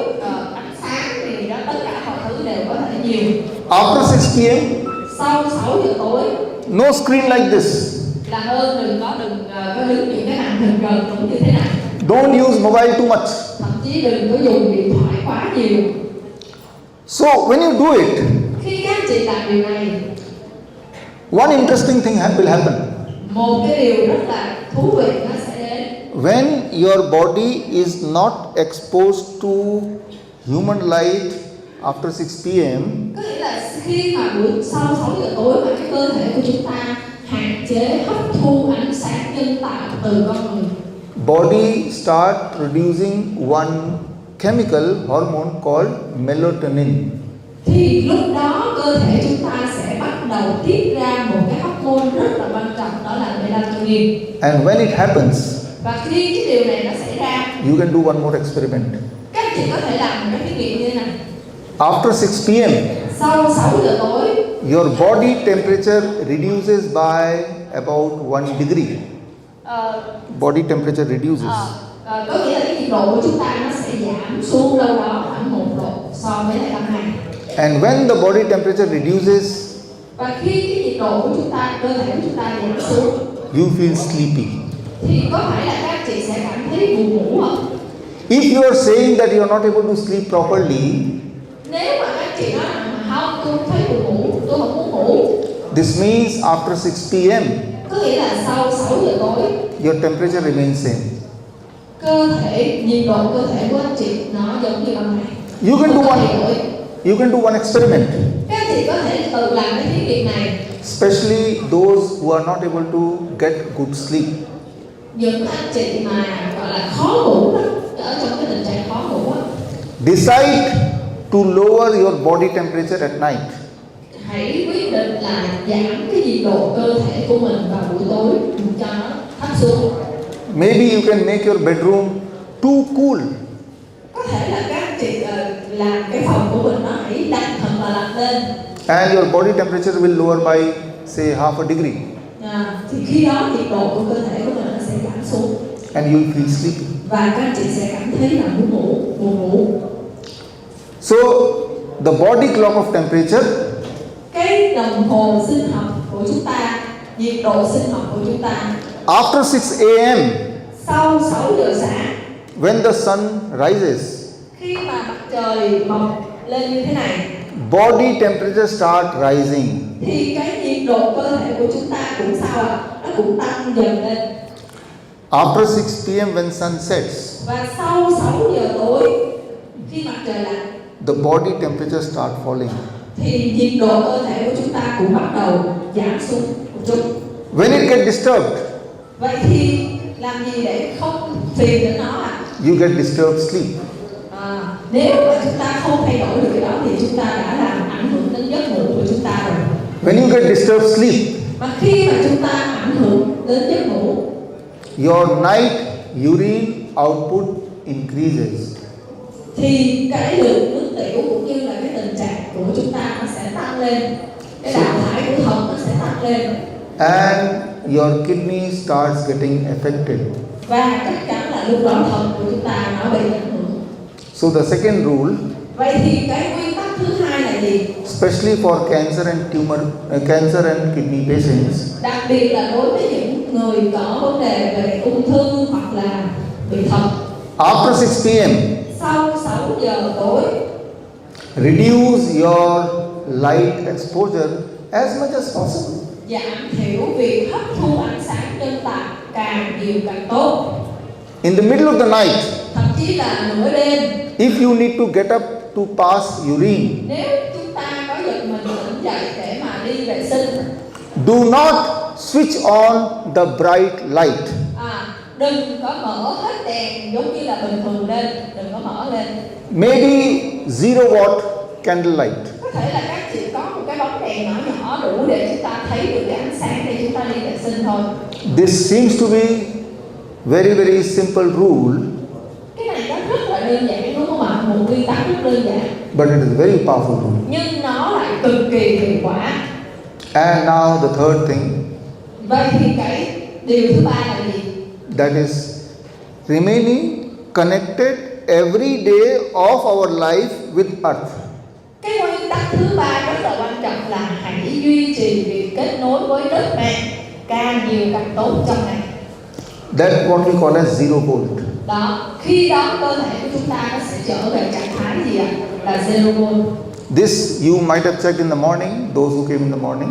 ánh sáng thì đó, tất cả mọi thứ đều có thể nhiều. after 6 p.m., Sau 6 giờ tối no screen like this. là đừng có đứng những cái màn hình gần cũng như thế này. Don't use mobile too much. Thậm chí đừng có dùng điện thoại quá nhiều. So when you do it, Khi các anh chị làm điều này, one interesting thing will happen. một cái điều rất là thú vị nó sẽ đến. When your body is not exposed to human light after 6 p.m., Có nghĩa là khi mà sau 6 giờ tối mà cái cơ thể của chúng ta hạn chế hấp thu ánh sáng nhân tạo từ con người, body start producing one chemical hormone called melatonin. thì lúc đó cơ thể chúng ta sẽ bắt đầu tiết ra một cái hormone rất là quan trọng, đó là melatonin. And when it happens, Và khi cái điều này nó xảy ra, you can do one more experiment. các anh chị có thể làm một cái thí nghiệm như thế này. After 6 p.m., Sau 6 giờ tối, your body temperature reduces by about 1 degree. ờ, Body temperature reduces. có nghĩa là cái nhiệt độ của chúng ta nó sẽ giảm xuống đâu đó khoảng 1 độ so với lại ban ngày. And when the body temperature reduces, Và khi cái nhiệt độ của chúng ta, cơ thể của chúng ta giảm xuống, you feel sleepy. thì có phải là các anh chị sẽ cảm thấy buồn ngủ không? If you are saying that you are not able to sleep properly, Nếu mà các anh chị nói rằng không, tôi không thấy buồn ngủ, tôi không muốn ngủ, this means after 6 p.m., có nghĩa là sau 6 giờ tối, your temperature remains same. nhiệt độ cơ thể của anh chị nó giống như ban ngày. You can do Không có one. thay đổi. You can do one experiment, Các anh chị có thể tự làm cái thí nghiệm này. especially those who are not able to get good sleep. Những anh chị mà gọi là khó ngủ đó, ở trong cái tình trạng khó ngủ á, Decide to lower your body temperature at night. hãy quyết định là giảm cái nhiệt độ cơ thể của mình vào buổi tối cho nó thấp xuống. Maybe you can make your bedroom too cool. Có thể là các anh chị làm cái phòng của mình nó hãy đặt thật là lạnh lên. And your body temperature will lower by say half a degree. Thì khi đó nhiệt độ của cơ thể của mình nó sẽ giảm xuống. And you will feel sleepy. Và các anh chị sẽ cảm thấy là buồn ngủ. So the body clock of temperature Cái đồng hồ sinh học của chúng ta, nhiệt độ sinh học của chúng ta, after 6 a.m., sau 6 giờ sáng, when the sun rises, khi mà mặt trời mọc lên như thế này, body temperature start rising. thì cái nhiệt độ cơ thể của chúng ta cũng sao ạ? Nó cũng tăng dần lên. After 6 p.m. when sun sets, Và sau 6 giờ tối, khi mặt trời lặn, the body temperature start falling. thì nhiệt độ cơ thể của chúng ta cũng bắt đầu giảm xuống một chút. When it gets disturbed, Vậy thì làm gì để không phiền đến nó ạ? you get disturbed sleep. Nếu mà chúng ta không thay đổi được cái đó thì chúng ta đã làm ảnh hưởng đến giấc ngủ của chúng ta rồi. When you get disturbed sleep, Và khi mà chúng ta ảnh hưởng đến giấc ngủ, your night urine output increases. thì cái lượng nước tiểu cũng như là cái tình trạng của chúng ta nó sẽ tăng lên, cái đào thải của thận nó sẽ tăng lên, And your kidney starts getting affected. và chắc chắn là lúc đó thận của chúng ta nó bị ảnh hưởng. So the second rule, Vậy thì cái nguyên tắc thứ hai là gì? especially for cancer and kidney patients, Đặc biệt là đối với những người có vấn đề về ung thư hoặc là bị thận, after 6 p.m., sau 6 giờ tối, reduce your light exposure as much as possible. giảm thiểu việc hấp thu ánh sáng nhân tạo càng nhiều càng tốt. In the middle of the night, Thậm chí là nửa đêm, if you need to get up to pass urine, nếu chúng ta có giật mình tỉnh dậy để mà đi vệ sinh, do not switch on the bright light. đừng có mở hết đèn giống như là bình thường lên, đừng có mở lên. Maybe 0-watt candle light. Có thể là các chị có một cái bóng đèn nhỏ nhỏ đủ để chúng ta thấy được cái ánh sáng để chúng ta đi vệ sinh thôi. This seems to be very simple rule, Cái này nó rất là đơn giản đúng không ạ? Một nguyên nguyên tắc rất đơn giản, but it is a very powerful rule. nhưng nó lại cực kỳ hiệu quả. And now the third thing, Vậy thì cái điều thứ ba là gì? that is remaining connected every day of our life with earth. Cái nguyên tắc thứ ba rất là quan trọng là hãy duy trì việc kết nối với đất mẹ càng nhiều càng tốt trong ngày. That's what we call as zero volt. Đó, khi đó cơ thể của chúng ta nó sẽ trở về trạng thái gì ạ? Là zero volt. This you might have checked in the morning, those who came in the morning.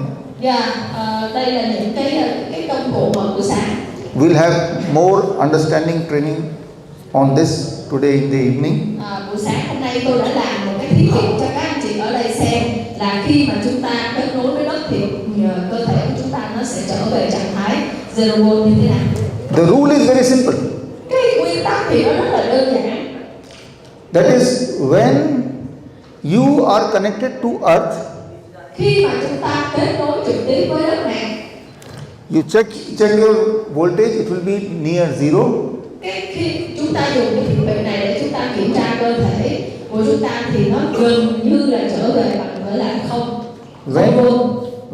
Đây là những cái công cụ mà buổi sáng. We'll have more understanding training on this today in the evening. Buổi sáng hôm nay tôi đã làm một cái thí nghiệm cho các anh chị ở đây xem là khi mà chúng ta kết nối với đất thì cơ thể của chúng ta nó sẽ trở về trạng thái zero volt như thế nào? The rule is very simple. Cái nguyên tắc thì nó rất là đơn giản. That is when you are connected to earth, Khi mà chúng ta kết nối trực tiếp với đất mẹ, you check your voltage, it will be near zero. khi chúng ta dùng cái thiết bị này để chúng ta kiểm tra cơ thể của chúng ta thì nó gần như là trở về bằng với là không.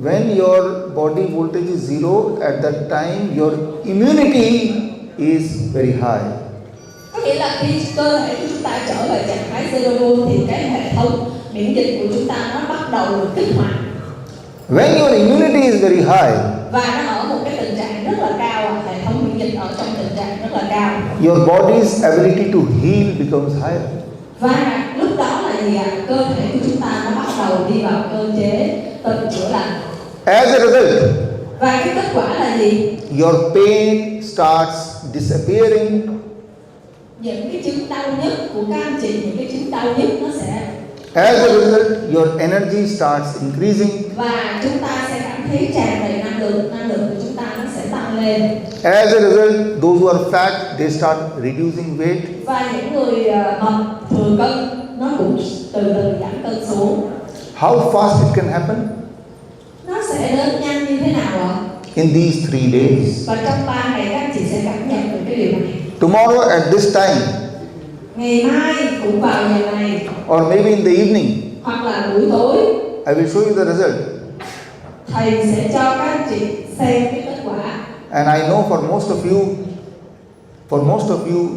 When your body voltage is zero, at that time your immunity is very high. Có nghĩa là khi cơ thể của chúng ta trở về trạng thái zero volt thì cái hệ thống miễn dịch của chúng ta nó bắt đầu được kích hoạt. When your immunity is very high, Và nó ở một cái tình trạng rất là cao, hệ thống miễn dịch ở trong tình trạng rất là cao. your body's ability to heal becomes higher. Và lúc đó là gì ạ? Cơ thể của chúng ta nó bắt đầu đi vào cơ chế tự chữa lành. As a result, Và cái kết quả là gì? your pain starts disappearing. Những cái chứng đau nhức của các anh chị, những cái chứng đau nhức nó sẽ, As a result, your energy starts increasing. và chúng ta sẽ cảm thấy tràn đầy năng lượng của chúng ta nó sẽ tăng lên. As a result, those who are fat, they start reducing weight. Và những người mập thừa cân nó cũng từ từ giảm cân xuống. How fast it can happen? Nó sẽ đến nhanh như thế nào ạ? In these 3 days. Và trong 3 ngày các anh chị sẽ cảm nhận được cái điều này. Tomorrow at this time, Ngày mai cũng vào giờ này, or maybe in the evening, hoặc là buổi tối, I will show you the result. thầy sẽ cho các anh chị xem cái kết quả. And I know for most of you,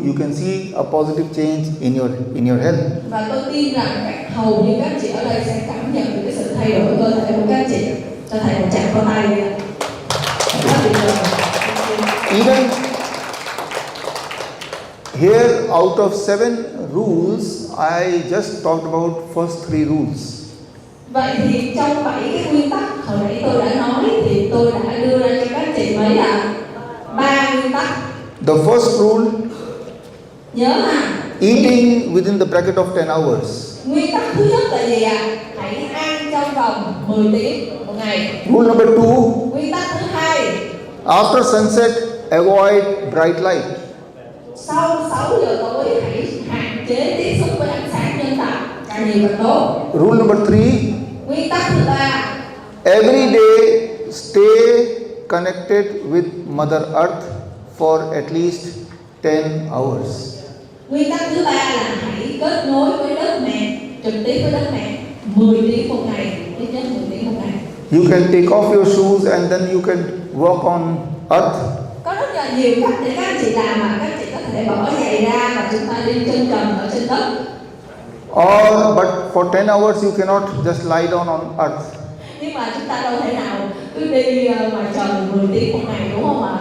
you can see a positive change in your health. Và tôi tin rằng hầu như các anh chị ở đây sẽ cảm nhận được cái sự thay đổi cơ thể của các anh chị. Cho thầy một tràng pháo tay đi. Rất tuyệt vời. Even here, out of 7 rules, I just talked about first 3 rules. Vậy thì trong 7 cái nguyên tắc hồi nãy tôi đã nói thì tôi đã đưa ra cho các anh chị mấy là 3 nguyên tắc. The first rule, Nhớ mà, eating within the bracket of 10 hours. nguyên tắc thứ nhất là gì ạ? Hãy ăn trong vòng 10 tiếng một ngày. Rule number 2, Nguyên tắc thứ hai, after sunset, avoid bright light. sau 6 giờ tối hãy hạn chế tiếp xúc với ánh sáng nhân tạo càng nhiều càng tốt. Rule number 3, Nguyên tắc thứ ba, every day stay connected with Mother Earth for at least 10 hours. nguyên tắc thứ ba là hãy kết nối với đất mẹ, trực tiếp với đất mẹ 10 tiếng một ngày, ít nhất 10 tiếng một ngày. You can take off your shoes and then you can walk on earth. Có rất là nhiều cách để các anh chị làm mà các anh chị có thể bỏ giày ra và chúng ta đi chân trần ở trên đất. But for 10 hours you cannot just lie down on earth. Nhưng mà chúng ta đâu thể nào cứ đi ngoài trời 10 tiếng một ngày đúng không ạ?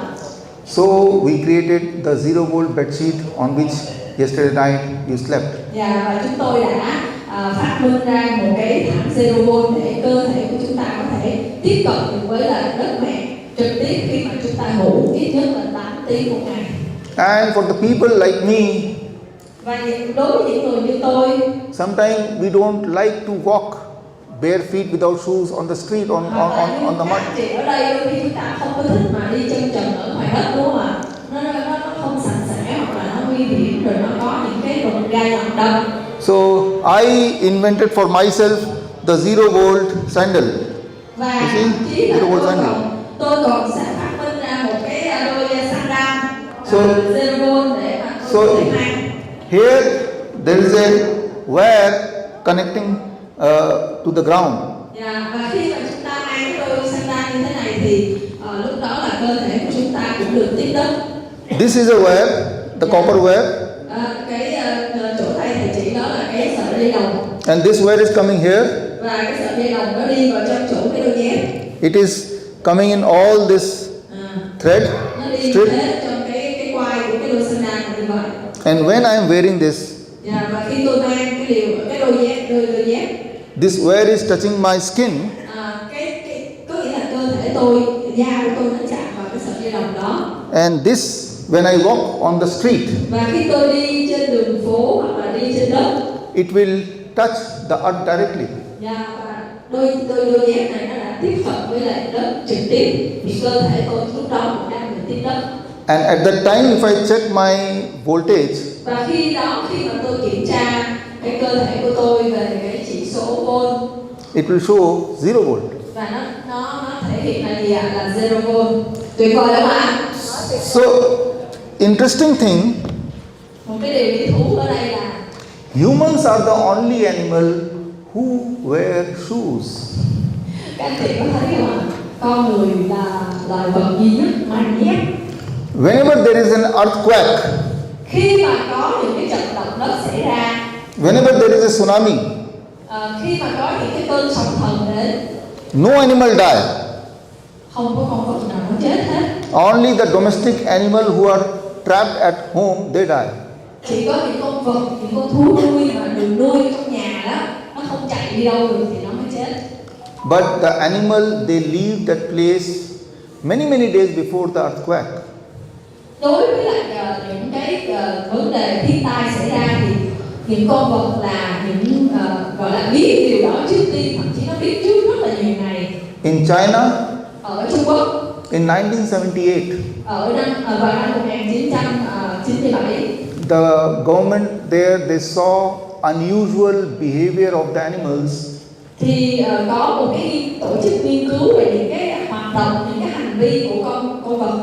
So we created the zero volt bed sheet on which yesterday night you slept. Và chúng tôi đã phát minh ra một cái thảm zero volt để cơ thể của chúng ta có thể tiếp cận được với là đất mẹ trực tiếp khi mà chúng ta ngủ ít nhất là 8 tiếng một ngày. And for the people like me, Và đối với những người như tôi, sometimes we don't like to walk bare feet without shoes on the street on the mud. chị ở đây đôi khi chúng ta không có thích mà đi chân trần ở ngoài đất đúng không ạ? Nó không sạch sẽ hoặc là nó nguy hiểm rồi nó có những cái đụng gai nhọn đâm. So I invented for myself the zero volt sandal. Và You see? chỉ là Zero volt sandal. tôi còn sẽ phát minh ra một cái đôi sandal So- zero volt để mà So tôi có thể mang. here there is a wire connecting to the ground. Và khi mà chúng ta mang cái đôi sandal như thế này thì lúc đó là cơ thể của chúng ta cũng được tiếp đất. This is a wire, the copper wire, Cái chỗ tay thầy chỉ đó là cái sợi dây đồng. and this wire is coming here. Và cái sợi dây đồng nó đi vào trong chỗ cái đôi dép. It is coming in all this thread Nó đi strip, hết trong cái quai của cái đôi sandal này như vậy. and when I am wearing this, Và khi tôi mang cái đôi dép, this wire is touching my skin, có nghĩa là cơ thể tôi, da của tôi nó chạm vào cái sợi dây đồng đó. and this when I walk on the street, Và khi tôi đi trên đường phố hoặc là đi trên đất, it will touch the earth directly. và đôi dép này nó đã tiếp cận với lại đất trực tiếp, thì cơ thể tôi lúc đó cũng đang được tiếp đất. And at that time, if I check my voltage, Và khi mà tôi kiểm tra cái cơ thể của tôi về cái chỉ số volt, it will show 0 volt. và nó thể hiện là gì ạ? Là 0 volt. Tuyệt vời không ạ? So, interesting thing, Một cái điều lý thú ở đây là humans are the only animal who wear shoes. các anh chị có thấy không ạ? Con người là loài vật duy nhất mạnh nhất. Whenever there is an earthquake, Khi mà có những cái trận động đất xảy ra, whenever there is a tsunami, khi mà có những cái cơn sóng thần đến, no animal die. không có con vật nào nó chết hết. Only the domestic animal who are trapped at home, they die. Chỉ có những con vật, những con thú nuôi mà được nuôi trong nhà đó, nó không chạy đi đâu được thì nó mới chết. But the animal, they leave that place many days before the earthquake. Đối với lại những cái vấn đề thiên tai xảy ra thì những con vật là những gọi là biết điều đó trước tiên, thậm chí nó biết trước rất là nhiều ngày. In China, Ở Trung Quốc, in 1978, vào năm 1997, the government there, they saw unusual behavior of the animals, thì có một cái tổ chức nghiên cứu về những cái hoạt động, những cái hành vi của con vật.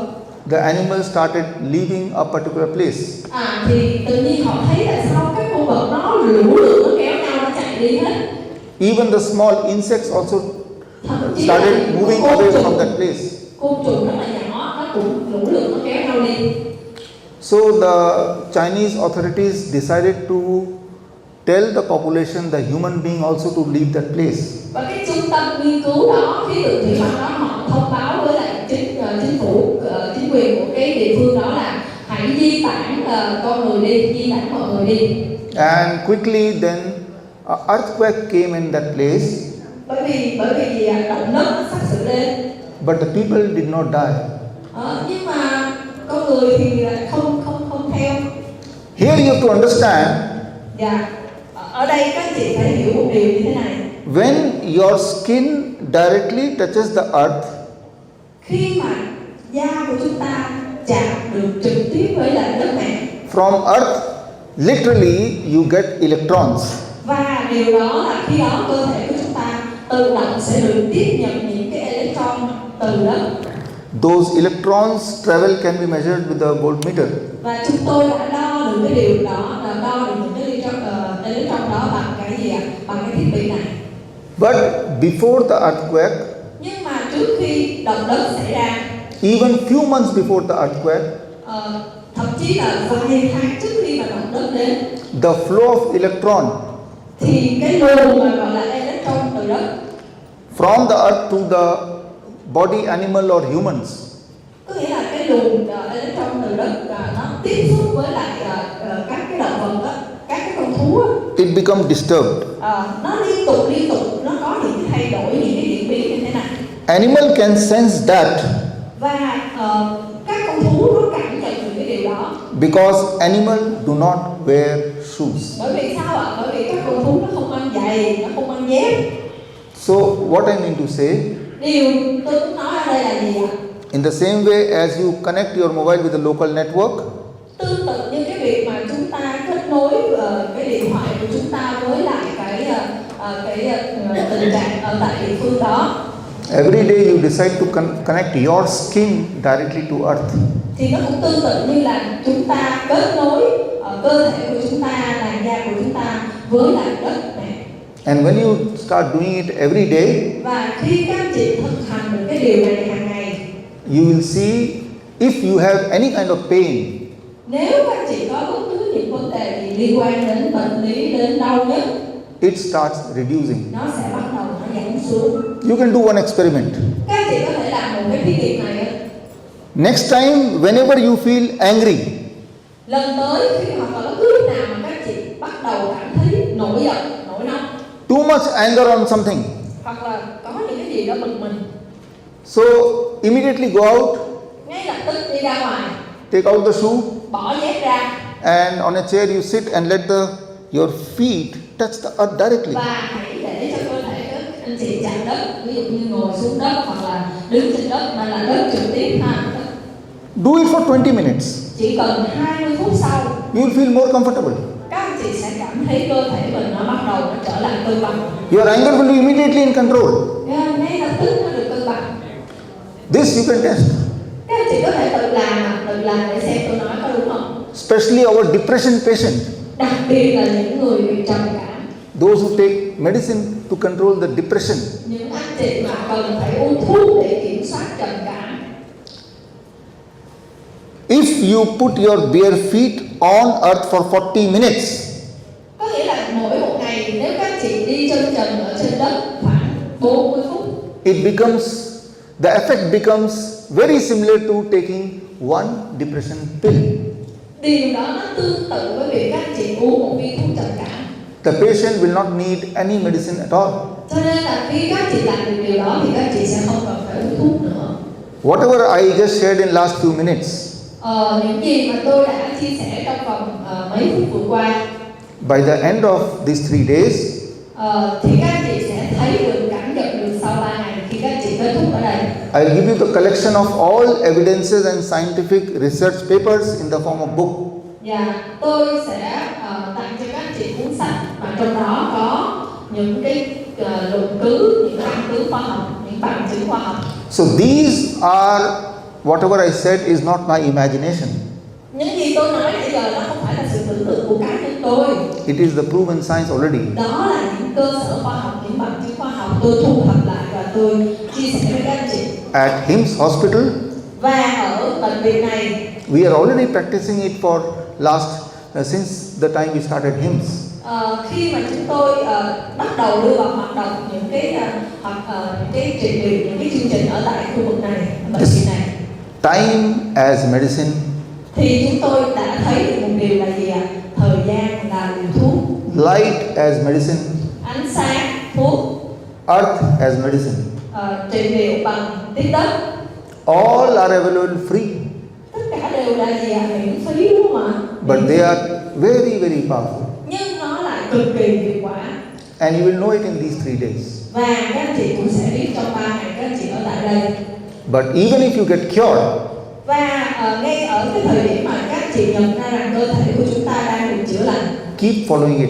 the animals started leaving a particular place. Thì tự nhiên họ thấy là sao các con vật nó lũ lượt nó kéo nhau nó chạy đi hết. Even the small insects also Thậm chí là started những moving con away trùng- from that place. Côn trùng rất là nhỏ, nó cũng lũ lượt nó kéo nhau đi. So the Chinese authorities decided to tell the population, the human being also to leave that place. Và cái trung tâm nghiên cứu đó, khí tượng thủy văn đó, họ thông báo với lại chính phủ, chính quyền của cái địa phương đó là hãy di tản con người đi, di tản mọi người đi. And quickly then an earthquake came in that place, Bởi vì động đất nó sắp sửa đến. but the people did not die. Nhưng mà con người thì lại không theo. Here you have to understand, Dạ. Ở đây các chị phải hiểu một điều như thế này. when your skin directly touches the earth, Khi mà da của chúng ta chạm được trực tiếp với lại đất mẹ, from earth, literally you get electrons. và điều đó là khi đó cơ thể của chúng ta tự động sẽ được tiếp nhận những cái electron từ đất. Those electrons travel can be measured with the voltmeter. Và chúng tôi đã đo được cái điều đó, là đo được những cái electron đó bằng cái gì ạ? Bằng cái thiết bị này. But before the earthquake, Nhưng mà trước khi động đất xảy ra, even few months before the earthquake, thậm chí là vài tháng trước khi mà động đất đến, the flow of electron thì cái luồng mà gọi là electron từ đất from the earth to the body animal or humans, có nghĩa là cái luồng electron từ đất nó tiếp xúc với lại các cái động vật đó, các cái con thú á, it become disturbed. nó liên tục nó có những cái thay đổi, những cái diễn biến như thế này, Animal can sense that và các con thú nó cảm nhận được cái điều đó. because animal do not wear shoes. Bởi vì sao ạ? Bởi vì các con thú nó không ăn giày, nó không ăn dép. So what I mean to say, Điều tôi muốn nói ở đây là gì ạ? in the same way as you connect your mobile with the local network, Tương tự như cái việc mà chúng ta kết nối cái điện thoại của chúng ta với lại cái tình trạng ở tại địa phương đó, every day you decide to connect your skin directly to earth. thì nó cũng tương tự như là chúng ta kết nối cơ thể của chúng ta, làn da của chúng ta với lại đất mẹ. And when you start doing it every day, Và khi các anh chị thực hành được cái điều này hàng ngày, you will see if you have any kind of pain, nếu các anh chị có bất cứ những vấn đề gì liên quan đến bệnh lý, đến đau nhất, it starts reducing. nó sẽ bắt đầu nó giảm xuống. You can do one experiment. Các anh chị có thể làm một cái thí nghiệm này á. Next time, whenever you feel angry, Lần tới khi hoặc là bất cứ lúc nào mà các anh chị bắt đầu cảm thấy nổi giận, nổi nóng, too much anger on something, hoặc là có những cái gì đó bực mình, so immediately go out, ngay lập tức đi ra ngoài, take out the shoe, bỏ dép ra, and on a chair you sit and let your feet touch the earth directly. và hãy để cho cơ thể các anh chị chạm đất, ví dụ như ngồi xuống đất hoặc là đứng trên đất mà là đất trực tiếp ha. Do it for 20 minutes. Chỉ cần 20 phút sau, You will feel more comfortable. các anh chị sẽ cảm thấy cơ thể mình nó bắt đầu nó trở lại cân bằng. Your anger will be immediately in control. Ngay lập tức nó được cân bằng. This you can test. Các anh chị có thể tự làm để xem tôi nói có đúng không? Especially our depression patient, Đặc biệt là những người bị trầm cảm, those who take medicine to control the depression. những anh chị mà cần phải uống thuốc để kiểm soát trầm cảm. If you put your bare feet on earth for 40 minutes, Có nghĩa là mỗi một ngày nếu các chị đi chân trần ở trên đất khoảng 40 phút, the effect becomes very similar to taking one depression pill. điều đó nó tương tự với việc các chị uống một viên thuốc trầm cảm. The patient will not need any medicine at all. Cho nên là khi các chị làm được điều đó thì các chị sẽ không cần phải uống thuốc nữa. Whatever I just shared in last few minutes, Những gì mà tôi đã chia sẻ trong vòng mấy phút vừa qua, by the end of these 3 days, thì các chị sẽ thấy được, cảm nhận được sau 3 ngày khi các chị kết thúc ở đây. I'll give you the collection of all evidences and scientific research papers in the form of book. Và tôi sẽ tặng cho các chị cuốn sách mà trong đó có những cái luận cứ, những căn cứ khoa học, những bằng chứng khoa học. So these are, whatever I said is not my imagination. Những gì tôi nói nãy giờ nó không phải là sự tưởng tượng của cá nhân tôi. It is the proven science already. Đó là những cơ sở khoa học, những bằng chứng khoa học tôi thu thập lại và tôi chia sẻ với các anh chị. At HIMSS Hospital, Và ở bệnh viện này, we are already practicing it for since the time we started HIMSS. khi mà chúng tôi bắt đầu đưa vào hoạt động những cái trị liệu, những cái chương trình ở tại khu vực này, bệnh viện này, Time as medicine, thì chúng tôi đã thấy được một điều là gì ạ? Thời gian là liều thuốc, light as medicine, ánh sáng thuốc, earth as medicine. trị liệu bằng tiếng đất, All are available free, tất cả đều là gì ạ? Miễn phí đúng không ạ? but they are very, very powerful. Nhưng nó lại cực kỳ hiệu quả. And you will know it in these 3 days. Và các anh chị cũng sẽ biết trong 3 ngày các anh chị ở tại đây. But even if you get cured, Và ngay ở cái thời điểm mà các anh chị nhận ra rằng cơ thể của chúng ta đang được chữa lành, keep following it.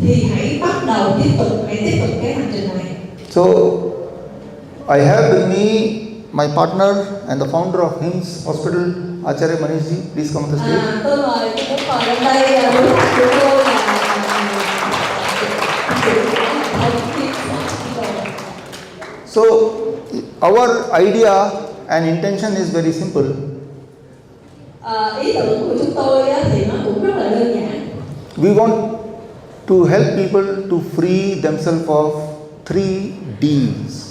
thì hãy bắt đầu tiếp tục cái hành trình này. So, I have with me my partner and the founder of HIMSS Hospital, Acharya Manishji. Please come to the stage. Tôi mời lên đây đối tác của tôi là So, our idea and intention is very simple. Ý tưởng của chúng tôi thì nó cũng rất là đơn giản. We want to help people to free themselves of 3 Ds.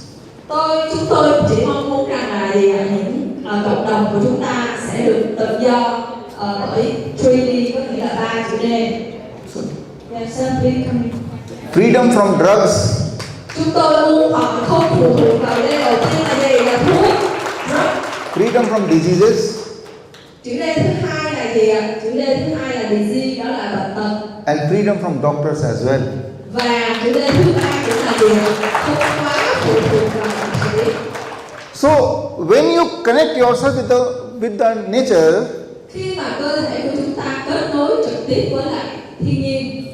Chúng tôi chỉ mong muốn rằng là những cộng đồng của chúng ta sẽ được tự do bởi 3D, có nghĩa là 3 chữ D. Yes, sir, please come in. Freedom from drugs, Chúng tôi muốn họ không phụ thuộc vào đây. Đầu tiên là gì? Là thuốc. freedom from diseases, Chữ D thứ hai là gì ạ? Chữ D thứ hai là disease, đó là bệnh tật. and freedom from doctors as well. Và chữ D thứ ba cũng là gì ạ? Không quá phụ thuộc vào bác sĩ. So, when you connect yourself with the nature, Khi mà cơ thể của chúng ta kết nối trực tiếp với lại thiên nhiên,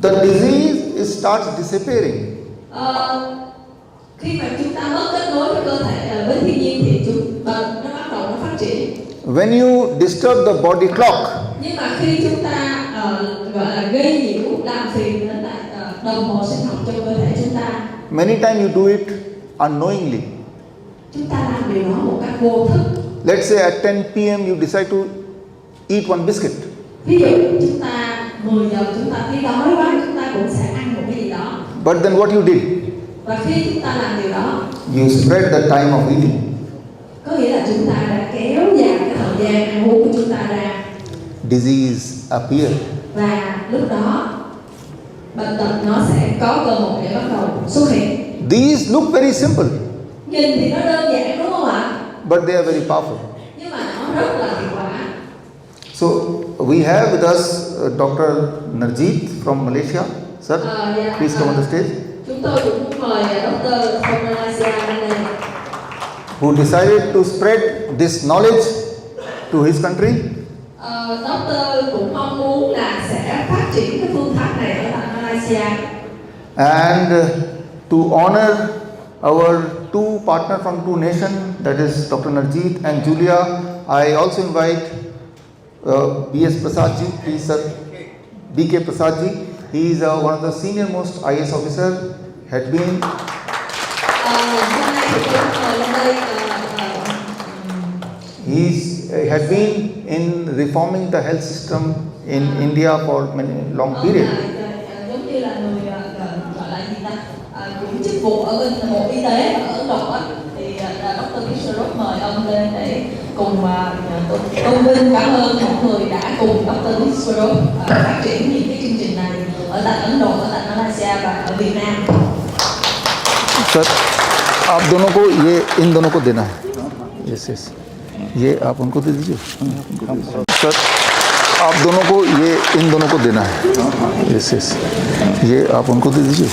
the disease starts disappearing. khi mà chúng ta mất kết nối với cơ thể với thiên nhiên thì bệnh nó bắt đầu nó phát triển. When you disturb the body clock, Nhưng mà khi chúng ta gọi là gây nhiễu, làm phiền đến đồng hồ sinh học trong cơ thể chúng ta. Many times you do it unknowingly. Chúng ta làm điều đó một cách vô thức. Let's say at 10 p.m. you decide to eat one biscuit. Ví dụ chúng ta 10 giờ chúng ta thấy đói quá, chúng ta cũng sẽ ăn một cái gì đó. But then what you did? Và khi chúng ta làm điều đó, You spread the time of eating. có nghĩa là chúng ta đã kéo dài cái thời gian ăn uống của chúng ta ra. Disease appear. Và lúc đó bệnh tật nó sẽ có cơ hội để bắt đầu xuất hiện. These look very simple, Nhìn thì nó đơn giản đúng không ạ? but they are very powerful. Nhưng mà nó rất là hiệu quả. So we have with us Dr. Narjeet from Malaysia. Sir, Dạ. please come on the stage. Chúng tôi cũng muốn mời Dr. from Malaysia lên đây. Who decided to spread this knowledge to his country. Doctor cũng mong muốn là sẽ phát triển cái phương pháp này ở tại Malaysia. And to honor our two partners from two nations, that is Dr. Narjeet and Julia, I also invite B.S. Prasadji, please sir, B.K. Prasadji. He is one of the senior most IAS officer, had been had been in reforming the health system in India for many long period. Giống như là người gọi là gì ta, cũng chức vụ ở bên Bộ Y tế ở Ấn Độ á, thì Dr. Biswaroop mời ông lên để cùng tôn vinh cảm ơn mọi người đã cùng Dr. Biswaroop phát triển những cái chương trình này ở tại Ấn Độ, ở tại Malaysia và ở Việt Nam. Sir आप दोनों को ये इन दोनों को देना है. Yes yes ये आप उनको दे दीजिए. सर आप दोनों को ये इन दोनों को देना है. यस यस ये आप उनको दे दीजिए.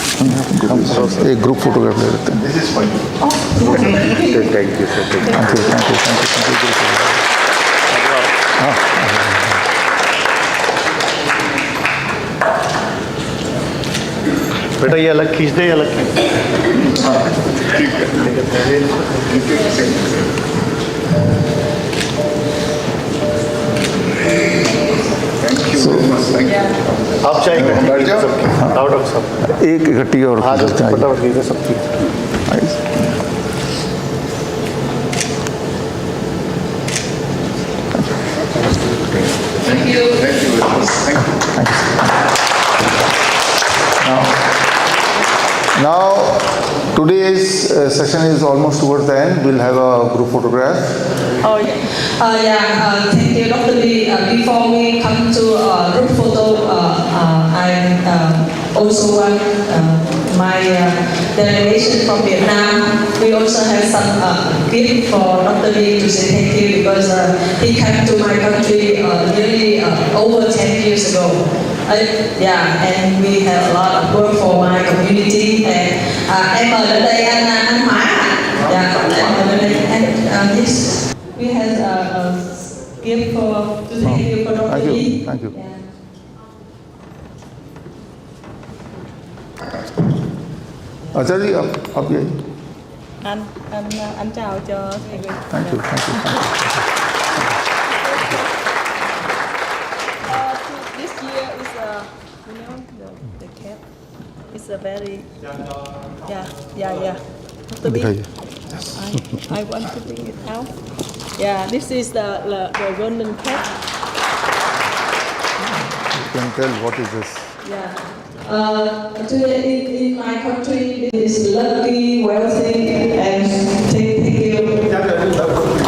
एक ग्रुप फोटोग्राफ ले लेते हैं. Thank you sir. Thank you thank you thank you. हाँ बेटा ये अलग खींच दे, अलग खींच दे. आप चाहे आउट ऑफ सब एक इकट्ठी और फटाफट लीजिए सबकी. Thank you. Thank you very much. Thank you. Now today's session is almost towards the end. We'll have a group photograph. Oh yeah. Thank you, Dr. Lee. Before we come to group photo, I also want my delegation from Vietnam. We also have some gift for Dr. Lee to say thank you because he came to my country nearly over 10 years ago. And we have a lot of work for my community. And em mời đến đây anh Hóa. Dạ, em mời đến đây. And yes, we have a gift for to thank you for Dr. Thank you, Lee. thank you. Yeah. अच्छा जी आप ये. anh chào cho thầy Quỳnh. Thank you, thank you, thank you. This year is the cat. It's a very yeah. दिखाइए. I want to bring it out. Yeah, this is the golden cat. You can tell what is this. Yeah. Today in my country, this is lucky, wealthy, and thank you.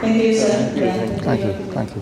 Thank you, sir. Yeah. Thank you, thank you.